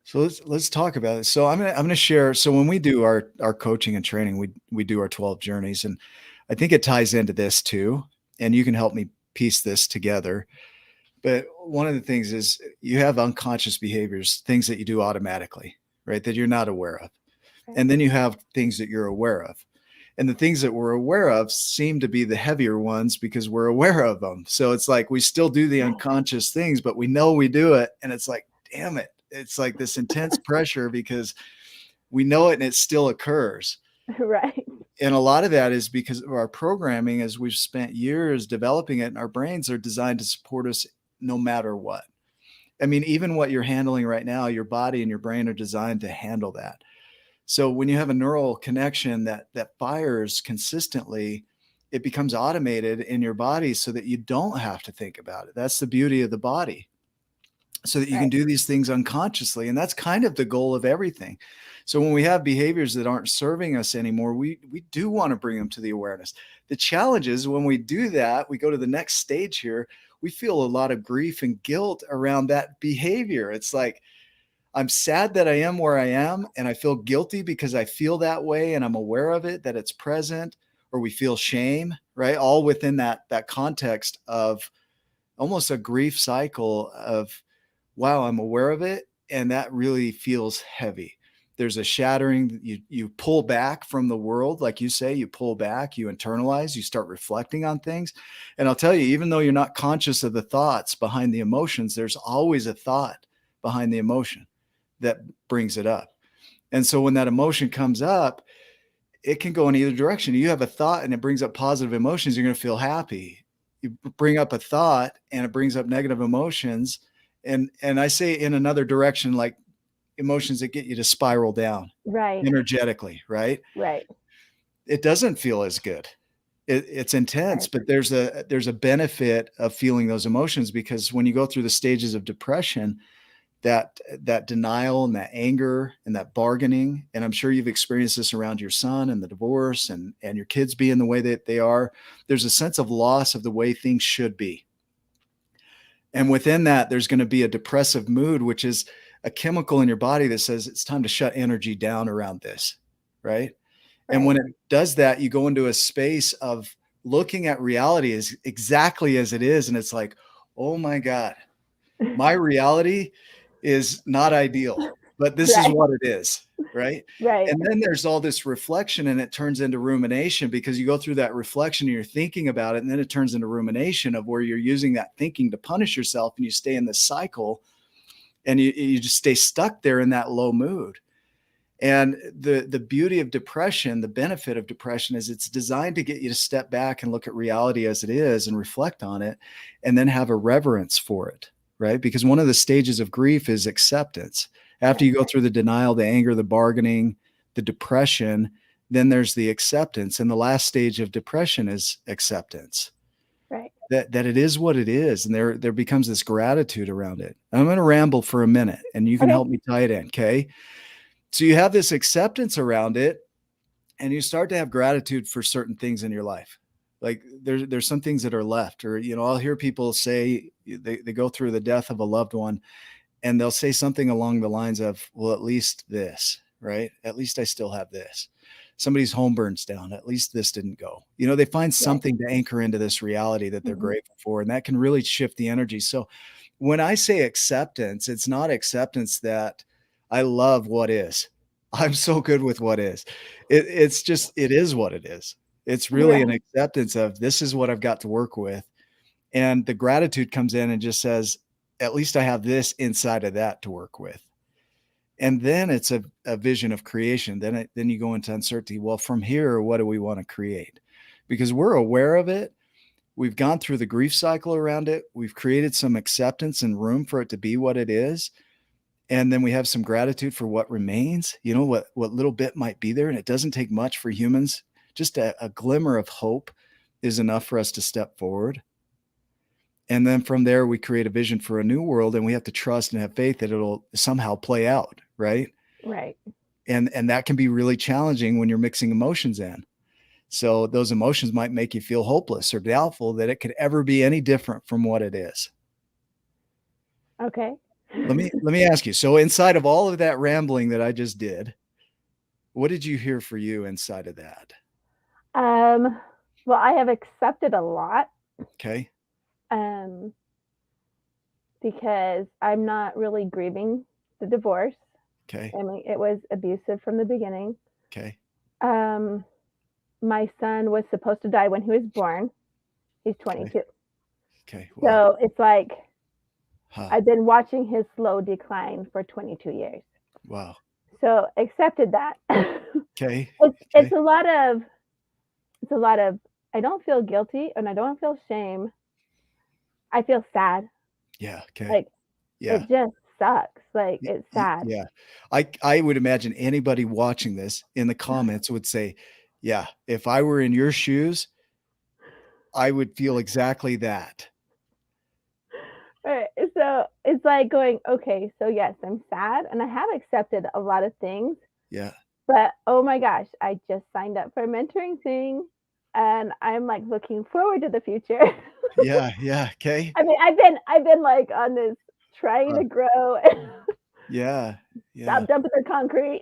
[SPEAKER 1] So let's talk about it. So I'm gonna share. So when we do our coaching and training, we do our 12 journeys, and I think it ties into this too. And you can help me piece this together. But one of the things is you have unconscious behaviors, things that you do automatically, right? That you're not aware of.
[SPEAKER 2] Right.
[SPEAKER 1] And then you have things that you're aware of. And the things that we're aware of seem to be the heavier ones because we're aware of them. So it's like we still do the unconscious things, but we know we do it. And it's like, damn it. It's like this intense pressure because we know it and it still occurs.
[SPEAKER 2] Right.
[SPEAKER 1] And a lot of that is because of our programming, as we've spent years developing it, and our brains are designed to support us no matter what. I mean, even what you're handling right now, your body and your brain are designed to handle that. So when you have a neural connection that fires consistently, it becomes automated in your body so that you don't have to think about it. That's the beauty of the body. So that you can
[SPEAKER 2] Right.
[SPEAKER 1] do these things unconsciously. And that's kind of the goal of everything. So when we have behaviors that aren't serving us anymore, we do want to bring them to the awareness. The challenge is when we do that, we go to the next stage here, we feel a lot of grief and guilt around that behavior. It's like, I'm sad that I am where I am, and I feel guilty because I feel that way and I'm aware of it, that it's present, or we feel shame, right? All within that context of almost a grief cycle of wow, I'm aware of it. And that really feels heavy. There's a shattering. You pull back from the world. Like you say, you pull back, you internalize, you start reflecting on things. And I'll tell you, even though you're not conscious of the thoughts behind the emotions, there's always a thought behind the emotion that brings it up. And so when that emotion comes up, it can go in either direction. You have a thought and it brings up positive emotions, you're going to feel happy. You bring up a thought and it brings up negative emotions. And I say in another direction, like emotions that get you to spiral down
[SPEAKER 2] Right.
[SPEAKER 1] energetically, right?
[SPEAKER 2] Right.
[SPEAKER 1] It doesn't feel as good. It's intense,
[SPEAKER 2] Right.
[SPEAKER 1] but there's a benefit of feeling those emotions, because when you go through the stages of depression, that denial and that anger and that bargaining, and I'm sure you've experienced this around your son and the divorce and your kids being the way that they are, there's a sense of loss of the way things should be. And within that, there's going to be a depressive mood, which is a chemical in your body that says it's time to shut energy down around this, right? And when it does that, you go into a space of looking at reality as exactly as it is. And it's like, oh my God, my reality is not ideal, but this is what it is, right?
[SPEAKER 2] Right.
[SPEAKER 1] And then there's all this reflection and it turns into rumination, because you go through that reflection and you're thinking about it, and then it turns into rumination of where you're using that thinking to punish yourself, and you stay in this cycle and you just stay stuck there in that low mood. And the beauty of depression, the benefit of depression, is it's designed to get you to step back and look at reality as it is and reflect on it, and then have a reverence for it, right? Because one of the stages of grief is acceptance. After you go through the denial, the anger, the bargaining, the depression, then there's the acceptance. And the last stage of depression is acceptance.
[SPEAKER 2] Right.
[SPEAKER 1] That it is what it is. And there becomes this gratitude around it. I'm going to ramble for a minute and you can help me tie it in. Okay. So you have this acceptance around it, and you start to have gratitude for certain things in your life. Like there's some things that are left, or, I'll hear people say they go through the death of a loved one, and they'll say something along the lines of, well, at least this, right? At least I still have this. Somebody's home burns down. At least this didn't go. They find something to anchor into this reality that they're grateful for. And that can really shift the energy. So when I say acceptance, it's not acceptance that I love what is. I'm so good with what is. It's just, it is what it is. It's really an acceptance of, this is what I've got to work with. And the gratitude comes in and just says, at least I have this inside of that to work with. And then it's a vision of creation. Then you go into uncertainty. Well, from here, what do we want to create? Because we're aware of it. We've gone through the grief cycle around it. We've created some acceptance and room for it to be what it is. And then we have some gratitude for what remains, what little bit might be there. And it doesn't take much for humans. Just a glimmer of hope is enough for us to step forward. And then from there, we create a vision for a new world, and we have to trust and have faith that it'll somehow play out. Right.
[SPEAKER 2] Right.
[SPEAKER 1] And that can be really challenging when you're mixing emotions in. So those emotions might make you feel hopeless or doubtful that it could ever be any different from what it is.
[SPEAKER 2] Okay.
[SPEAKER 1] Let me ask you. So inside of all of that rambling that I just did, what did you hear for you inside of that?
[SPEAKER 2] Well, I have accepted a lot.
[SPEAKER 1] Okay.
[SPEAKER 2] Because I'm not really grieving the divorce.
[SPEAKER 1] Okay.
[SPEAKER 2] I mean, it was abusive from the beginning.
[SPEAKER 1] Okay.
[SPEAKER 2] My son was supposed to die when he was born. He's 22.
[SPEAKER 1] Okay. Wow.
[SPEAKER 2] So it's like, I've been watching his slow decline for 22 years.
[SPEAKER 1] Wow.
[SPEAKER 2] So accepted that.
[SPEAKER 1] Okay.
[SPEAKER 2] It's a lot of, I don't feel guilty and I don't feel shame. I feel sad.
[SPEAKER 1] Yeah. Okay.
[SPEAKER 2] Like, it just sucks. Like, it's sad.
[SPEAKER 1] Yeah. I would imagine anybody watching this in the comments would say, yeah, if I were in your shoes, I would feel exactly that.
[SPEAKER 2] Right. So it's like going, okay, so yes, I'm sad and I have accepted a lot of things.
[SPEAKER 1] Yeah.
[SPEAKER 2] But oh my gosh, I just signed up for a mentoring thing and I'm like looking forward to the future.
[SPEAKER 1] Yeah. Yeah. Okay.
[SPEAKER 2] I mean, I've been like on this trying to grow and
[SPEAKER 1] Yeah.
[SPEAKER 2] stop dumping the concrete.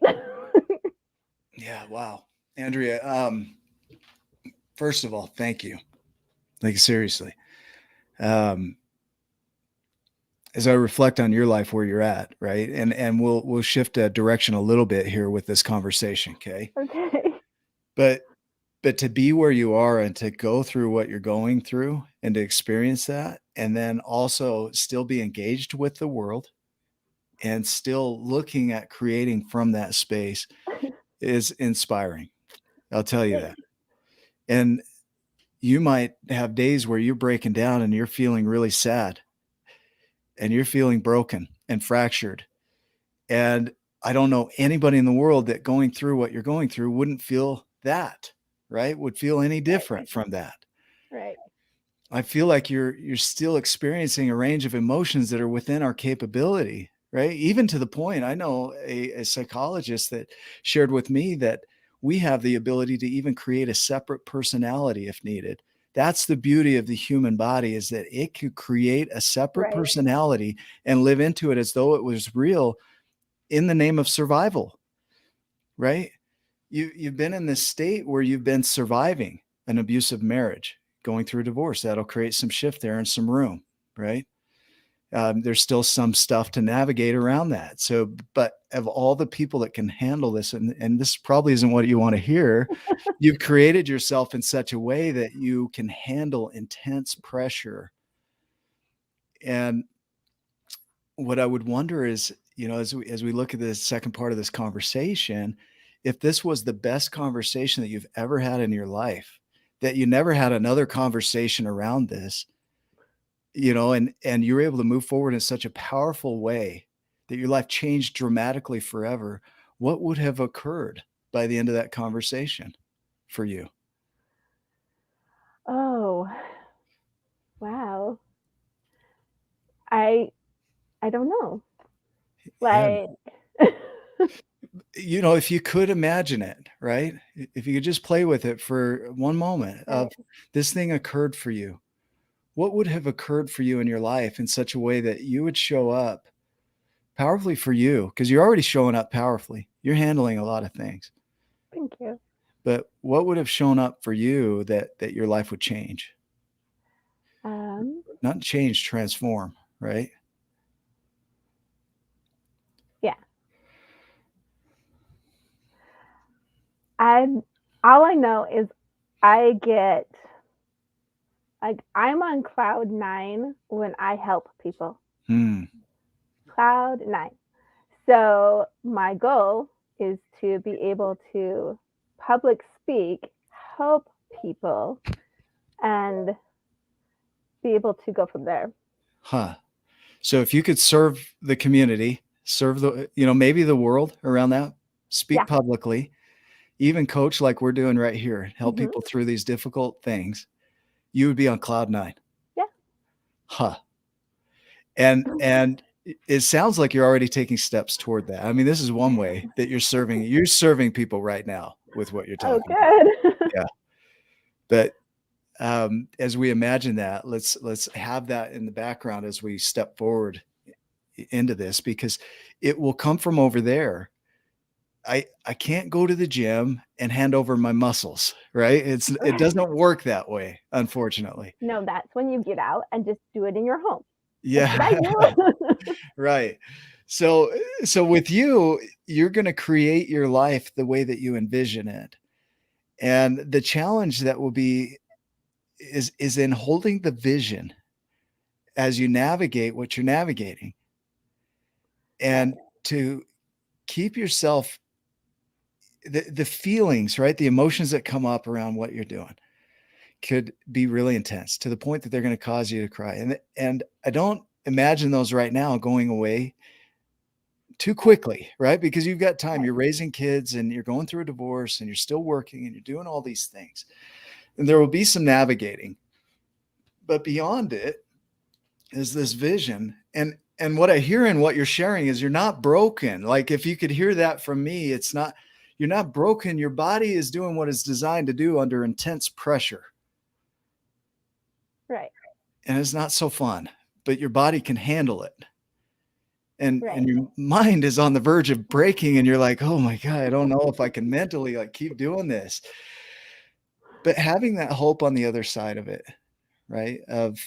[SPEAKER 1] Yeah. Wow. Andrea, first of all, thank you. Like, seriously. as I reflect on your life, where you're at, right? And we'll shift a direction a little bit here with this conversation, okay?
[SPEAKER 2] Okay.
[SPEAKER 1] But to be where you are and to go through what you're going through and to experience that, and then also still be engaged with the world and still looking at creating from that space is inspiring. I'll tell you that. And you might have days where you're breaking down and you're feeling really sad and you're feeling broken and fractured. And I don't know anybody in the world that going through what you're going through wouldn't feel that, right? Would feel any different from that.
[SPEAKER 2] Right.
[SPEAKER 1] I feel like you're still experiencing a range of emotions that are within our capability, right? Even to the point, I know a psychologist that shared with me that we have the ability to even create a separate personality if needed. That's the beauty of the human body, is that it could create a separate
[SPEAKER 2] Right.
[SPEAKER 1] personality and live into it as though it was real in the name of survival, right? You've been in this state where you've been surviving an abusive marriage, going through a divorce. That'll create some shift there and some room, right? There's still some stuff to navigate around that. So, but of all the people that can handle this, and this probably isn't what you want to hear, you've created yourself in such a way that you can handle intense pressure. And what I would wonder is, as we look at the second part of this conversation, if this was the best conversation that you've ever had in your life, that you never had another conversation around this, and you were able to move forward in such a powerful way that your life changed dramatically forever, what would have occurred by the end of that conversation for you?
[SPEAKER 2] Oh, wow. I don't know.
[SPEAKER 1] Yeah.
[SPEAKER 2] Like
[SPEAKER 1] If you could imagine it, right? If you could just play with it for one moment of
[SPEAKER 2] right.
[SPEAKER 1] this thing occurred for you, what would have occurred for you in your life in such a way that you would show up powerfully for you? Because you're already showing up powerfully. You're handling a lot of things.
[SPEAKER 2] Thank you.
[SPEAKER 1] But what would have shown up for you that your life would change?
[SPEAKER 2] Um,
[SPEAKER 1] Not change, transform, right?
[SPEAKER 2] yeah. I'm all I know is I get like I'm on cloud 9 when I help people. Cloud 9. So my goal is to be able to public speak, help people, and be able to go from there.
[SPEAKER 1] Huh. So if you could serve the community, serve maybe the world around that, speak
[SPEAKER 2] Yeah.
[SPEAKER 1] publicly, even coach like we're doing right here, help
[SPEAKER 2] Mhm.
[SPEAKER 1] people through these difficult things, you would be on cloud 9.
[SPEAKER 2] Yeah.
[SPEAKER 1] Huh. And it sounds like you're already taking steps toward that. I mean, this is one way that you're serving people right now with what you're
[SPEAKER 2] Oh,
[SPEAKER 1] talking about.
[SPEAKER 2] good.
[SPEAKER 1] Yeah. But as we imagine that, let's have that in the background as we step forward into this, because it will come from over there. I can't go to the gym and hand over my muscles, right? It doesn't work that way, unfortunately.
[SPEAKER 2] No, that's when you get out and just do it in your home. That's what I
[SPEAKER 1] Yeah.
[SPEAKER 2] do.
[SPEAKER 1] Right. So with you, you're going to create your life the way that you envision it. And the challenge that will be is in holding the vision as you navigate what you're navigating, and to keep yourself the feelings, right? The emotions that come up around what you're doing could be really intense to the point that they're going to cause you to cry. And I don't imagine those right now going away too quickly, right? Because you've got time, you're raising kids and you're going through a divorce and you're still working and you're doing all these things. And there will be some navigating. But beyond it is this vision. And what I hear in what you're sharing is you're not broken. Like, if you could hear that from me, it's not, you're not broken. Your body is doing what it's designed to do under intense pressure.
[SPEAKER 2] Right.
[SPEAKER 1] And it's not so fun, but your body can handle it. And
[SPEAKER 2] Right.
[SPEAKER 1] and your mind is on the verge of breaking, and you're like, oh my God, I don't know if I can mentally like keep doing this. But having that hope on the other side of it, right? Of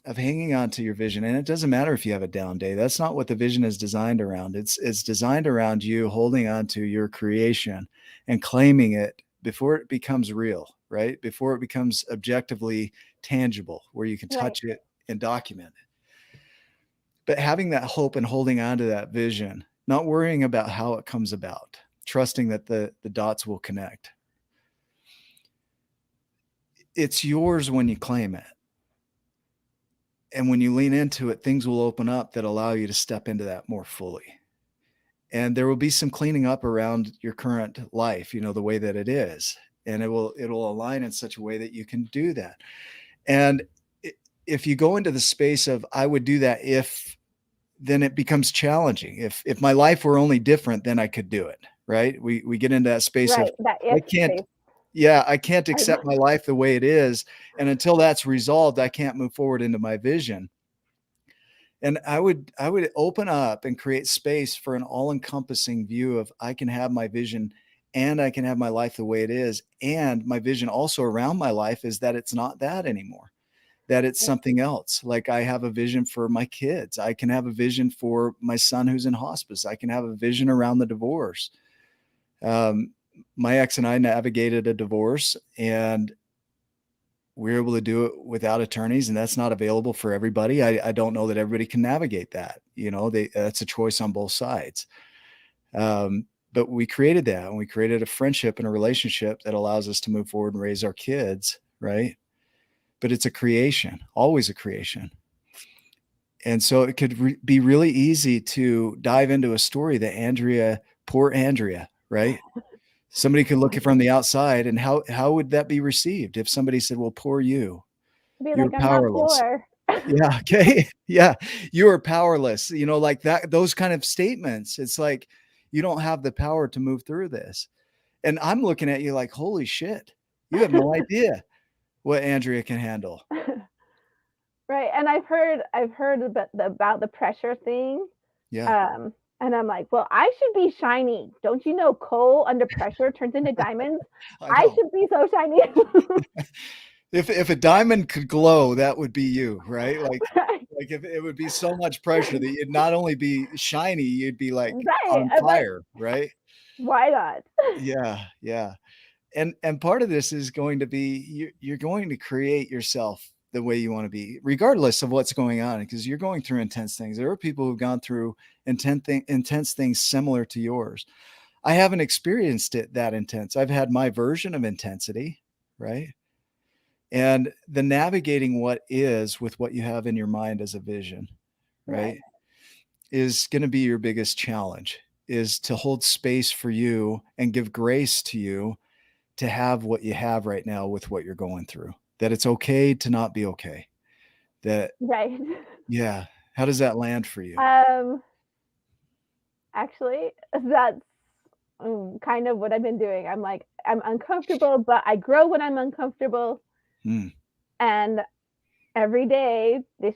[SPEAKER 1] hanging on to your vision. And it doesn't matter if you have a down day. That's not what the vision is designed around. It's designed around you holding on to your creation and claiming it before it becomes real, right? Before it becomes objectively tangible, where you can
[SPEAKER 2] Right.
[SPEAKER 1] touch it and document it. But having that hope and holding on to that vision, not worrying about how it comes about, trusting that the dots will connect. It's yours when you claim it. And when you lean into it, things will open up that allow you to step into that more fully. And there will be some cleaning up around your current life, the way that it is. And it'll align in such a way that you can do that. And if you go into the space of, I would do that if, then it becomes challenging. If my life were only different, then I could do it. Right. We get into that space of,
[SPEAKER 2] That
[SPEAKER 1] I
[SPEAKER 2] if
[SPEAKER 1] can't,
[SPEAKER 2] space.
[SPEAKER 1] I can't accept my life the way it is. And until that's resolved, I can't move forward into my vision. And I would open up and create space for an all-encompassing view of, I can have my vision and I can have my life the way it is. And my vision also around my life is that it's not that anymore, that it's something else. Like, I have a vision for my kids. I can have a vision for my son who's in hospice. I can have a vision around the divorce. My ex and I navigated a divorce, and we were able to do it without attorneys, and that's not available for everybody. I don't know that everybody can navigate that. That's a choice on both sides. But we created that, and we created a friendship and a relationship that allows us to move forward and raise our kids. Right. But it's a creation, always a creation. And so it could be really easy to dive into a story that poor Andrea, right? Somebody could look from the outside, and how would that be received if somebody said, well, poor you,
[SPEAKER 2] Be
[SPEAKER 1] you're
[SPEAKER 2] like, I'm not
[SPEAKER 1] powerless.
[SPEAKER 2] poor.
[SPEAKER 1] Yeah. Okay. Yeah. You are powerless, like that, those kind of statements. It's like, you don't have the power to move through this. And I'm looking at you like, holy shit, you have no idea what Andrea can handle.
[SPEAKER 2] Right. And I've heard about the pressure thing.
[SPEAKER 1] Yeah.
[SPEAKER 2] And I'm like, well, I should be shiny. Don't you know coal under pressure turns into diamonds?
[SPEAKER 1] I
[SPEAKER 2] I
[SPEAKER 1] know.
[SPEAKER 2] should be so shiny.
[SPEAKER 1] If a diamond could glow, that would be you, right? Like,
[SPEAKER 2] Right.
[SPEAKER 1] if it would be so much pressure that you'd not only be shiny, you'd be like
[SPEAKER 2] Right.
[SPEAKER 1] on
[SPEAKER 2] I'm like,
[SPEAKER 1] fire, right?
[SPEAKER 2] why not?
[SPEAKER 1] Yeah, yeah. And part of this is going to be, you're going to create yourself the way you want to be, regardless of what's going on, because you're going through intense things. There are people who've gone through intense things similar to yours. I haven't experienced it that intense. I've had my version of intensity, right? And the navigating what is with what you have in your mind as a vision, right, is going to be your biggest challenge, is to hold space for you and give grace to you to have what you have right now with what you're going through, that it's okay to not be okay. That,
[SPEAKER 2] Right.
[SPEAKER 1] yeah. How does that land for you?
[SPEAKER 2] Actually, that's kind of what I've been doing. I'm like, I'm uncomfortable, but I grow when I'm uncomfortable.
[SPEAKER 1] Mm,
[SPEAKER 2] And every day this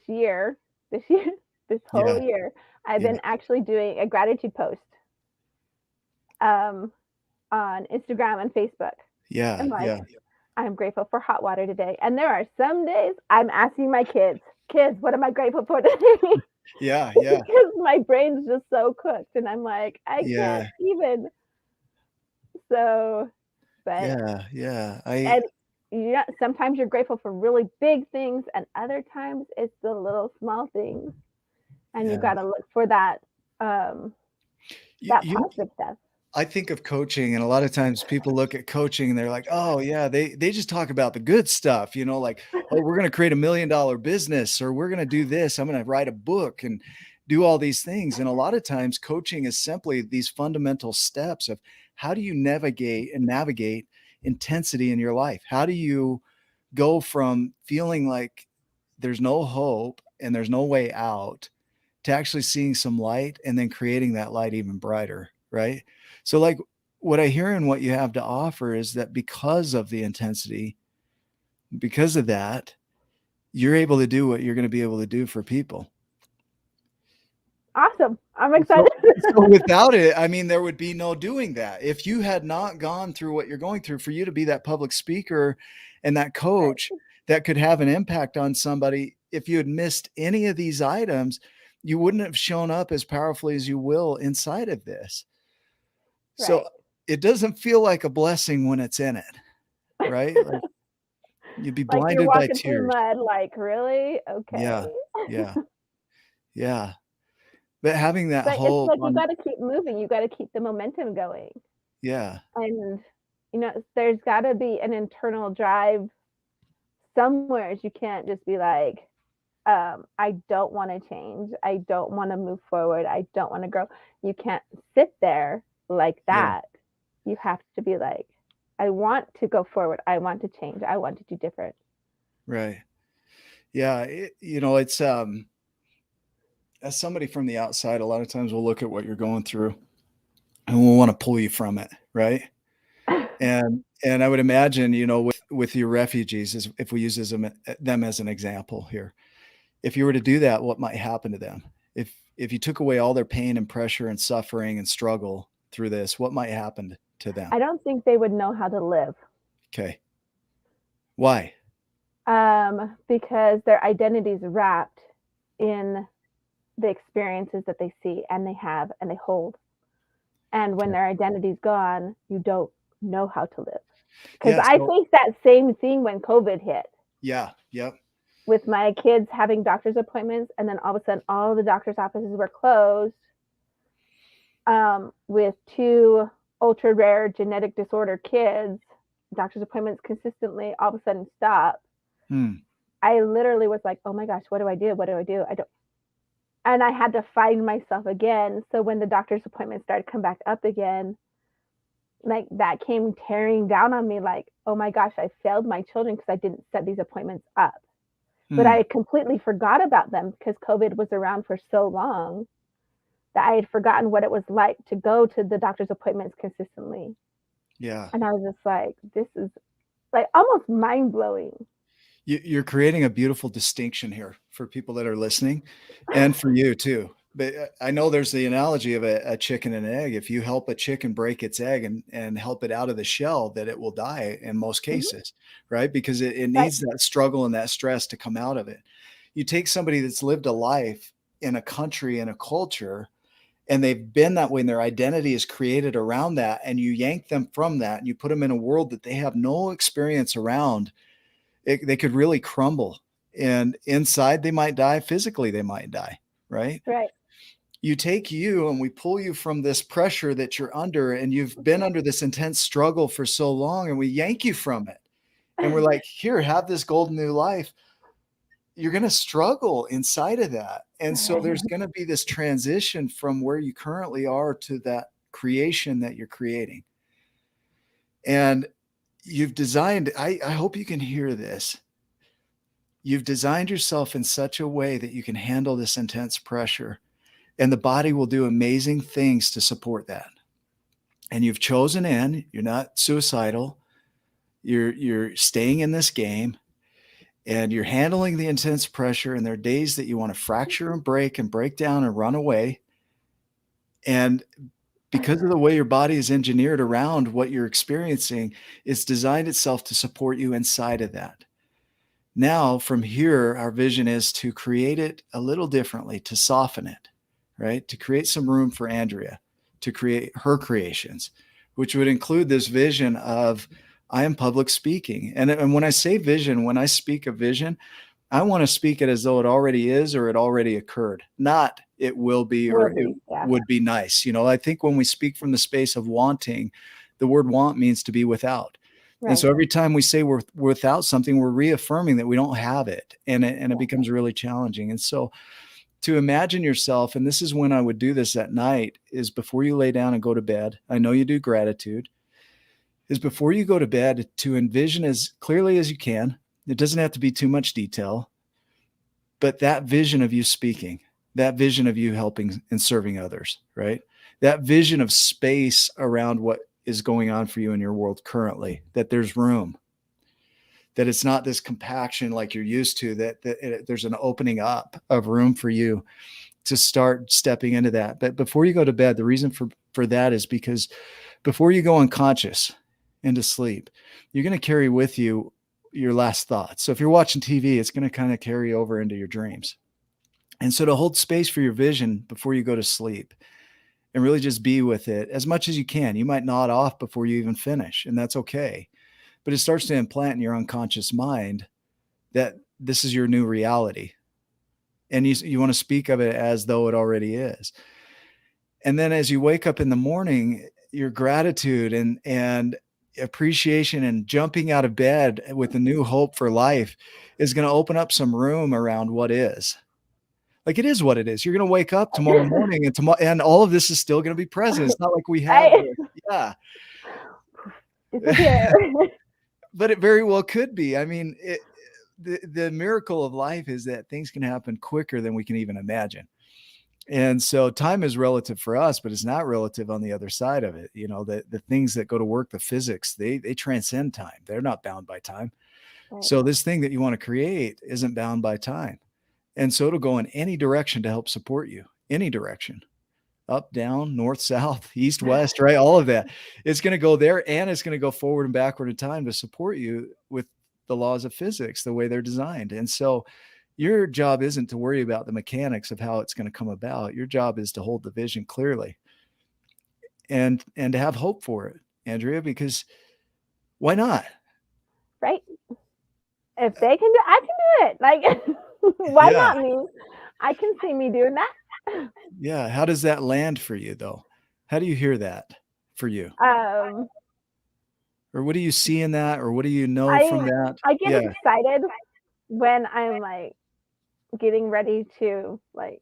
[SPEAKER 2] whole
[SPEAKER 1] yeah.
[SPEAKER 2] year, I've
[SPEAKER 1] Yeah.
[SPEAKER 2] been actually doing a gratitude post on Instagram and Facebook.
[SPEAKER 1] Yeah.
[SPEAKER 2] I'm like,
[SPEAKER 1] Yeah.
[SPEAKER 2] I'm grateful for hot water today. And there are some days I'm asking my kids, what am I grateful for today?
[SPEAKER 1] Yeah. Yeah.
[SPEAKER 2] Because my brain's just so cooked. And I'm like, I can't
[SPEAKER 1] Yeah.
[SPEAKER 2] even. So, but,
[SPEAKER 1] Yeah. Yeah.
[SPEAKER 2] and yeah, sometimes you're grateful for really big things, and other times it's the little small things. And you
[SPEAKER 1] Yeah.
[SPEAKER 2] got to look for that, that
[SPEAKER 1] You
[SPEAKER 2] positive stuff.
[SPEAKER 1] I think of coaching, and a lot of times people look at coaching and they're like, oh yeah, they just talk about the good stuff, like, oh, we're going to create $1 million business, or we're going to do this. I'm going to write a book and do all these things. And a lot of times coaching is simply these fundamental steps of, how do you navigate intensity in your life? How do you go from feeling like there's no hope and there's no way out to actually seeing some light, and then creating that light even brighter, right? So, like, what I hear and what you have to offer is that because of the intensity, because of that, you're able to do what you're going to be able to do for people.
[SPEAKER 2] Awesome. I'm
[SPEAKER 1] So,
[SPEAKER 2] excited.
[SPEAKER 1] so without it, I mean, there would be no doing that. If you had not gone through what you're going through, for you to be that public speaker and that coach that could have an impact on somebody, if you had missed any of these items, you wouldn't have shown up as powerfully as you will inside of this. So
[SPEAKER 2] Right.
[SPEAKER 1] it doesn't feel like a blessing when it's in it, right? Like you'd be
[SPEAKER 2] Like you're
[SPEAKER 1] blinded by
[SPEAKER 2] walking through
[SPEAKER 1] tears.
[SPEAKER 2] mud, like, really?
[SPEAKER 1] Yeah.
[SPEAKER 2] Okay.
[SPEAKER 1] Yeah. Yeah. But having that
[SPEAKER 2] But it's
[SPEAKER 1] hope
[SPEAKER 2] like you
[SPEAKER 1] on,
[SPEAKER 2] gotta keep moving, you gotta keep the momentum going.
[SPEAKER 1] yeah.
[SPEAKER 2] And, there's gotta be an internal drive somewheres. You can't just be like, I don't wanna change. I don't wanna move forward. I don't wanna grow. You can't sit there like
[SPEAKER 1] Yeah.
[SPEAKER 2] that. You have to be like, I want to go forward. I want to change. I want to do different.
[SPEAKER 1] Right. Yeah. It's, as somebody from the outside, a lot of times we'll look at what you're going through and we'll want to pull you from it. Right. And I would imagine, with your refugees, if we use them as an example here, if you were to do that, what might happen to them? If you took away all their pain and pressure and suffering and struggle through this, what might happen to them?
[SPEAKER 2] I don't think they would know how to live.
[SPEAKER 1] Okay. Why?
[SPEAKER 2] Because their identity is wrapped in the experiences that they see and they have and they hold. And when
[SPEAKER 1] Okay.
[SPEAKER 2] their identity's gone, you don't know how to live. Because
[SPEAKER 1] Yeah.
[SPEAKER 2] I
[SPEAKER 1] So,
[SPEAKER 2] faced that same thing when COVID hit
[SPEAKER 1] yeah. Yep.
[SPEAKER 2] with my kids having doctor's appointments, and then all of a sudden, all the doctor's offices were closed, with two ultra rare genetic disorder kids. Doctor's appointments consistently all of a sudden stop.
[SPEAKER 1] Hmm.
[SPEAKER 2] I literally was like, oh my gosh, what do I do? What do I do? I don't. And I had to find myself again. So when the doctor's appointments started to come back up again, like that came tearing down on me, like, oh my gosh, I failed my children because I didn't set these appointments up. But I completely forgot about them because COVID was around for so long that I had forgotten what it was like to go to the doctor's appointments consistently.
[SPEAKER 1] Yeah.
[SPEAKER 2] And I was just like, this is like almost mind blowing.
[SPEAKER 1] You're creating a beautiful distinction here for people that are listening and for you too. But I know there's the analogy of a chicken and an egg. If you help a chicken break its egg and help it out of the shell, that it will die in most cases, right? Because it
[SPEAKER 2] Right.
[SPEAKER 1] needs that struggle and that stress to come out of it. You take somebody that's lived a life in a country and a culture, and they've been that way, and their identity is created around that, and you yank them from that and you put them in a world that they have no experience around. They could really crumble, and inside they might die. Physically they might die, right?
[SPEAKER 2] Right.
[SPEAKER 1] You take you and we pull you from this pressure that you're under, and you've been under this intense struggle for so long, and we yank you from it, and we're like, here, have this golden new life. You're going to struggle inside of that, and so there's going to be this transition from where you currently are to that creation that you're creating. And you've designed, I hope you can hear this. You've designed yourself in such a way that you can handle this intense pressure, and the body will do amazing things to support that. And you've chosen in, you're not suicidal. You're staying in this game, and you're handling the intense pressure. And there are days that you want to fracture and break down and run away. And because of the way your body is engineered around what you're experiencing, it's designed itself to support you inside of that. Now, from here, our vision is to create it a little differently, to soften it, right? To create some room for Andrea to create her creations, which would include this vision of, I am public speaking. And when I say vision, when I speak of vision, I want to speak it as though it already is or it already occurred, not it will be or it would be nice. I think when we speak from the space of wanting, the word want means to be without. Right. And so every time we say we're without something, we're reaffirming that we don't have it. And it becomes really challenging. And so to imagine yourself, and this is when I would do this at night, is before you lay down and go to bed. I know you do gratitude. Is before you go to bed to envision as clearly as you can. It doesn't have to be too much detail, but that vision of you speaking, that vision of you helping and serving others, right? That vision of space around what is going on for you in your world currently, that there's room, that it's not this compaction like you're used to, that there's an opening up of room for you to start stepping into that. But before you go to bed, the reason for that is because before you go unconscious into sleep, you're going to carry with you your last thoughts. So if you're watching TV, it's going to kind of carry over into your dreams. And so to hold space for your vision before you go to sleep and really just be with it as much as you can. You might nod off before you even finish, and that's okay. But it starts to implant in your unconscious mind that this is your new reality. And you want to speak of it as though it already is. And then as you wake up in the morning, your gratitude and appreciation and jumping out of bed with a new hope for life is going to open up some room around what is. Like, it is what it is. You're going to wake up tomorrow morning and all of this is still going to be present. It's not like we have
[SPEAKER 2] yeah. Disappear.
[SPEAKER 1] But it very well could be. I mean, the miracle of life is that things can happen quicker than we can even imagine. And so time is relative for us, but it's not relative on the other side of it. You know, the things that go to work, the physics, they transcend time. They're not bound by time. Right. So this thing that you want to create isn't bound by time. And so it'll go in any direction to help support you, any direction, up, down, north, south, east, west, right? All of that. It's going to go there, and it's going to go forward and backward in time to support you with the laws of physics, the way they're designed. And so your job isn't to worry about the mechanics of how it's going to come about. Your job is to hold the vision clearly and to have hope for it, Andrea, because why not?
[SPEAKER 2] Right. If they can do it, I can do it. Like, why not me? I can see me doing that.
[SPEAKER 1] Yeah. How does that land for you, though? How do you hear that for you? Or what do you see in that? Or what do you know from that?
[SPEAKER 2] I get excited when I'm like getting ready to like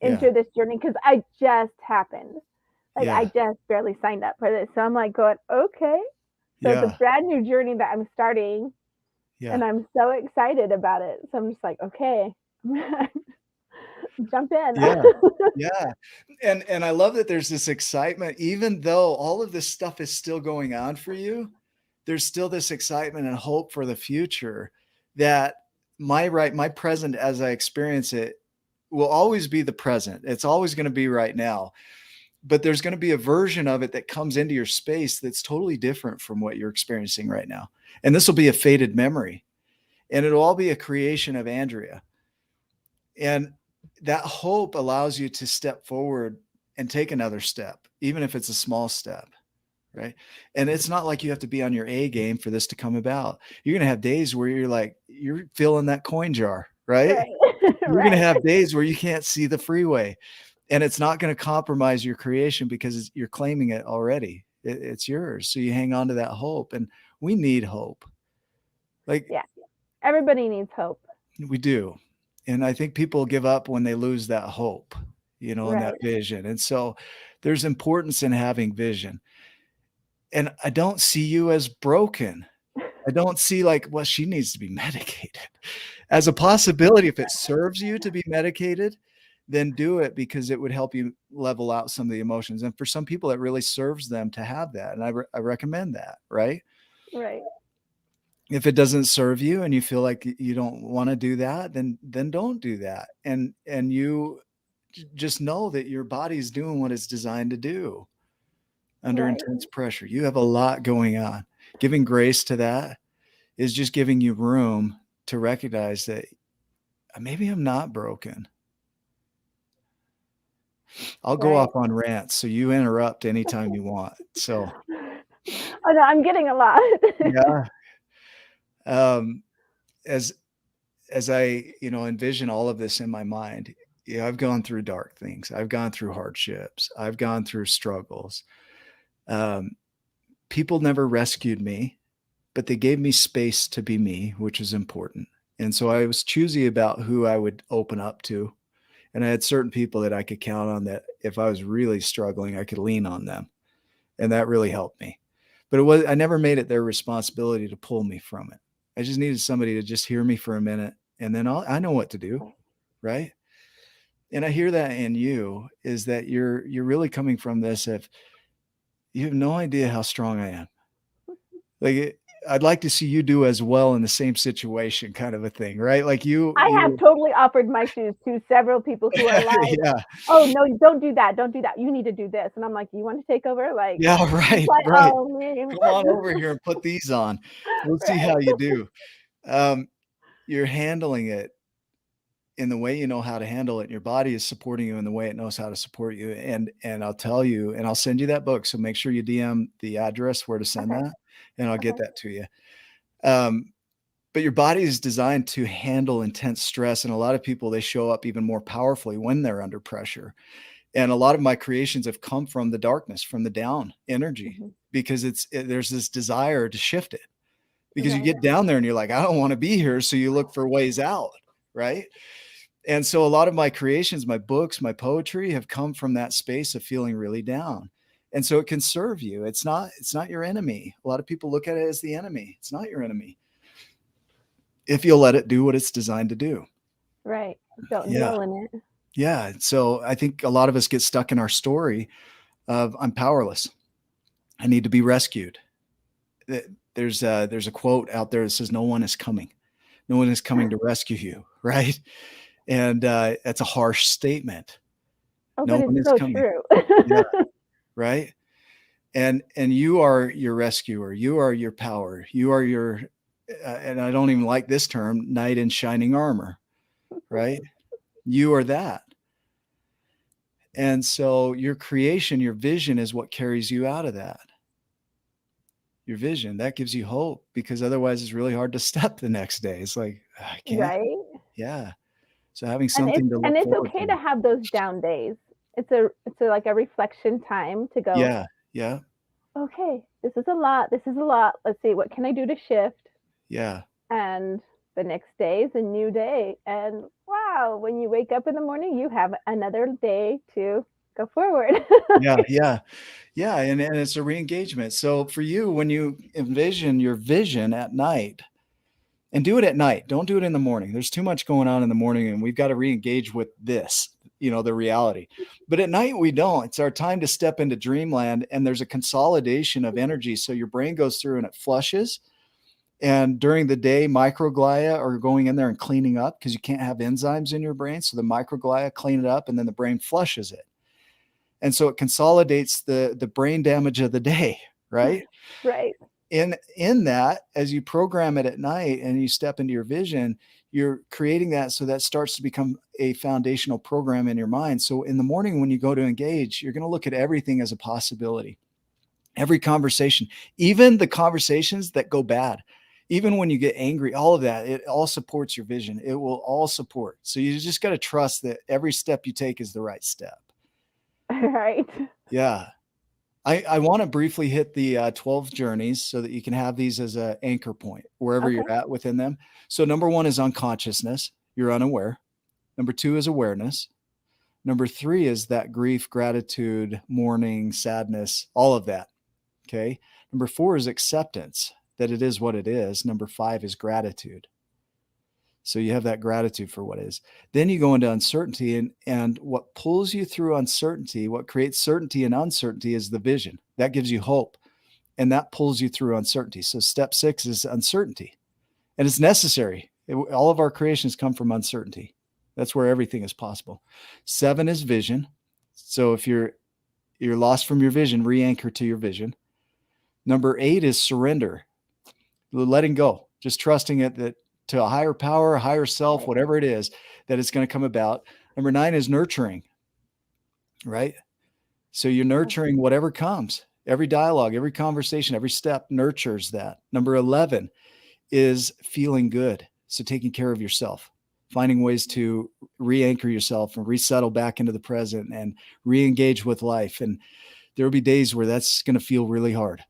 [SPEAKER 2] enter this journey, because I just happened. Like, I just barely signed up for this. So I'm like going, okay. So it's a brand new journey that I'm starting. And I'm so excited about it. So I'm just like, okay, jump in.
[SPEAKER 1] Yeah. And I love that there's this excitement, even though all of this stuff is still going on for you, there's still this excitement and hope for the future that my present as I experience it will always be the present. It's always going to be right now. But there's going to be a version of it that comes into your space that's totally different from what you're experiencing right now. And this will be a faded memory. And it'll all be a creation of Andrea. And that hope allows you to step forward and take another step, even if it's a small step, right? And it's not like you have to be on your A game for this to come about. You're going to have days where you're like, you're filling that coin jar, right? You're going to have days where you can't see the freeway. And it's not going to compromise your creation because you're claiming it already. It's yours. So you hang on to that hope. And we need hope. Like,
[SPEAKER 2] everybody needs hope.
[SPEAKER 1] We do. And I think people give up when they lose that hope, you know, and that vision. And so there's importance in having vision. And I don't see you as broken. I don't see like, well, she needs to be medicated as a possibility. If it serves you to be medicated, then do it, because it would help you level out some of the emotions. And for some people, it really serves them to have that. And I recommend that, right?
[SPEAKER 2] Right.
[SPEAKER 1] If it doesn't serve you and you feel like you don't want to do that, then don't do that. And you just know that your body's doing what it's designed to do under intense pressure. You have a lot going on. Giving grace to that is just giving you room to recognize that maybe I'm not broken. I'll go off on rants, so you interrupt anytime you want. So,
[SPEAKER 2] oh no, I'm getting a lot.
[SPEAKER 1] As I, envision all of this in my mind, I've gone through dark things. I've gone through hardships. I've gone through struggles. People never rescued me, but they gave me space to be me, which is important. And so I was choosy about who I would open up to. And I had certain people that I could count on that if I was really struggling, I could lean on them. And that really helped me. But I never made it their responsibility to pull me from it. I just needed somebody to just hear me for a minute. And then I know what to do. Right. And I hear that in you, is that you're really coming from this of, you have no idea how strong I am. Like, I'd like to see you do as well in the same situation, kind of a thing, right? Like
[SPEAKER 2] I have
[SPEAKER 1] you
[SPEAKER 2] totally offered my shoes to several people who are like,
[SPEAKER 1] yeah.
[SPEAKER 2] "Oh, no, don't do that, don't do that. You need to do this." And I'm like, "You want to take over?" Like,
[SPEAKER 1] Yeah,
[SPEAKER 2] it's
[SPEAKER 1] right,
[SPEAKER 2] like,
[SPEAKER 1] right.
[SPEAKER 2] "Oh, man."
[SPEAKER 1] Come on over here and put these on. We'll see
[SPEAKER 2] Right.
[SPEAKER 1] how you do. Um, you're handling it in the way you know how to handle it, and your body is supporting you in the way it knows how to support you, and I'll tell you, and I'll send you that book, so make sure you DM the address where to send
[SPEAKER 2] Okay,
[SPEAKER 1] that, and I'll get
[SPEAKER 2] okay.
[SPEAKER 1] that to you. Um, but your body is designed to handle intense stress, and a lot of people, they show up even more powerfully when they're under pressure, and a lot of my creations have come from the darkness, from the down energy,
[SPEAKER 2] Mhm.
[SPEAKER 1] because there's this desire to shift it, because you
[SPEAKER 2] Right,
[SPEAKER 1] get down there and you're like, "I don't wanna be here," so you look for ways out, right? And so a lot of my creations, my books, my poetry have come from that space of feeling really down. And so it can serve you. It's not your enemy. A lot of people look at it as the enemy. It's not your enemy if you'll let it do what it's designed to do.
[SPEAKER 2] right. Don't
[SPEAKER 1] Yeah.
[SPEAKER 2] dwell in it.
[SPEAKER 1] Yeah. So I think a lot of us get stuck in our story of I'm powerless. I need to be rescued. There's a quote out there that says no one is coming. No one is coming to rescue you, right? And that's a harsh statement.
[SPEAKER 2] Oh,
[SPEAKER 1] No
[SPEAKER 2] but it's
[SPEAKER 1] one is
[SPEAKER 2] so
[SPEAKER 1] coming.
[SPEAKER 2] true.
[SPEAKER 1] Yeah. Right? And you are your rescuer. You are your power. You are your and I don't even like this term, knight in shining armor, right? You are that. And so your creation, your vision is what carries you out of that. Your vision, that gives you hope, because otherwise it's really hard to step the next day. It's like, I can't.
[SPEAKER 2] Right?
[SPEAKER 1] Yeah. So having
[SPEAKER 2] And
[SPEAKER 1] something to look
[SPEAKER 2] it's
[SPEAKER 1] forward
[SPEAKER 2] okay
[SPEAKER 1] to.
[SPEAKER 2] to have those down days. It's like a reflection time to go,
[SPEAKER 1] Yeah. Yeah.
[SPEAKER 2] "Okay, this is a lot, this is a lot. Let's see, what can I do to shift?"
[SPEAKER 1] Yeah.
[SPEAKER 2] And the next day is a new day, and wow, when you wake up in the morning, you have another day to go forward.
[SPEAKER 1] Yeah. Yeah. Yeah. And it's a re-engagement. So for you, when you envision your vision at night, and do it at night. Don't do it in the morning. There's too much going on in the morning, and we've got to re-engage with this, the reality. But at night, we don't. It's our time to step into dreamland, and there's a consolidation of energy. So your brain goes through and it flushes. And during the day, microglia are going in there and cleaning up, because you can't have enzymes in your brain. So the microglia clean it up, and then the brain flushes it. And so it consolidates the brain damage of the day, right?
[SPEAKER 2] Right.
[SPEAKER 1] In that, as you program it at night and you step into your vision, you're creating that, so that starts to become a foundational program in your mind. So in the morning, when you go to engage, you're going to look at everything as a possibility. Every conversation, even the conversations that go bad, even when you get angry, all of that, it all supports your vision. It will all support. So you just got to trust that every step you take is the right step.
[SPEAKER 2] Right.
[SPEAKER 1] Yeah. I want to briefly hit the 12 journeys, so that you can have these as an anchor point wherever
[SPEAKER 2] Okay.
[SPEAKER 1] you're at within them. So, number one is unconsciousness. You're unaware. Number two is awareness. Number three is that grief, gratitude, mourning, sadness, all of that. Okay. Number four is acceptance, that it is what it is. Number five is gratitude. So you have that gratitude for what is. Then you go into uncertainty, and what pulls you through uncertainty, what creates certainty and uncertainty, is the vision. That gives you hope, and that pulls you through uncertainty. So step 6 is uncertainty, and it's necessary. All of our creations come from uncertainty. That's where everything is possible. 7 is vision. So if you're lost from your vision, re-anchor to your vision. Number 8 is surrender, letting go, just trusting it, that to a higher power, a higher self,
[SPEAKER 2] Right.
[SPEAKER 1] whatever it is, that it's going to come about. Number 9 is nurturing, right? So you're
[SPEAKER 2] Yeah.
[SPEAKER 1] nurturing whatever comes. Every dialogue, every conversation, every step nurtures that. Number 11 is feeling good. So taking care of yourself, finding ways to re-anchor yourself and resettle back into the present and re-engage with life. And there will be days where that's going to feel really hard.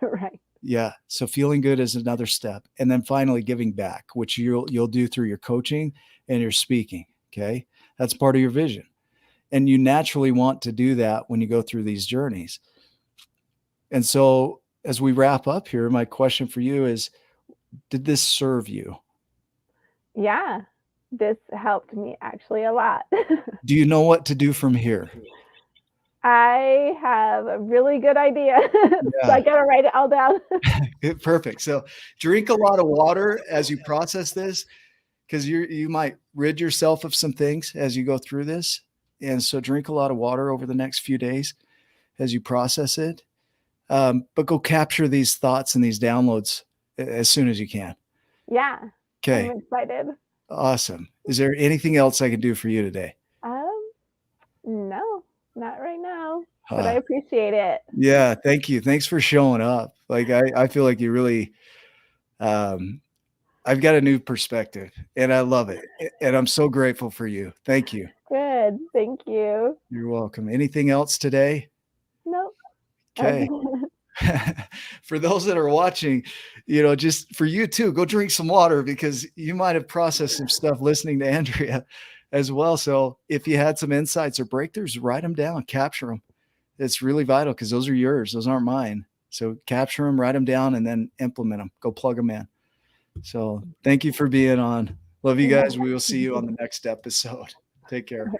[SPEAKER 2] Right.
[SPEAKER 1] Yeah. So feeling good is another step. And then finally giving back, which you'll do through your coaching and your speaking. Okay. That's part of your vision. And you naturally want to do that when you go through these journeys. And so as we wrap up here, my question for you is, did this serve you?
[SPEAKER 2] Yeah. This helped me actually a lot.
[SPEAKER 1] Do you know what to do from here?
[SPEAKER 2] I have a really good idea. So
[SPEAKER 1] Yeah.
[SPEAKER 2] I gotta write it all down.
[SPEAKER 1] Perfect. So drink a lot of water as you process this, because you might rid yourself of some things as you go through this. And so drink a lot of water over the next few days as you process it. But go capture these thoughts and these downloads as soon as you can.
[SPEAKER 2] Yeah, I'm
[SPEAKER 1] Okay.
[SPEAKER 2] excited.
[SPEAKER 1] Awesome. Is there anything else I can do for you today?
[SPEAKER 2] No, not right now, but I appreciate it.
[SPEAKER 1] Yeah. Thank you. Thanks for showing up. Like, I feel like you really, um, I've got a new perspective and I love it. And I'm so grateful for you. Thank you.
[SPEAKER 2] Good, thank you.
[SPEAKER 1] You're welcome. Anything else today?
[SPEAKER 2] Nope.
[SPEAKER 1] Okay. For those that are watching, just for you too, go drink some water because you might have processed some stuff listening to Andrea as well. So if you had some insights or breakthroughs, write them down, capture them. It's really vital because those are yours. Those aren't mine. So capture them, write them down, and then implement them. Go plug them in. So thank you for being on. Love you guys. We will see you on the next episode. Take care.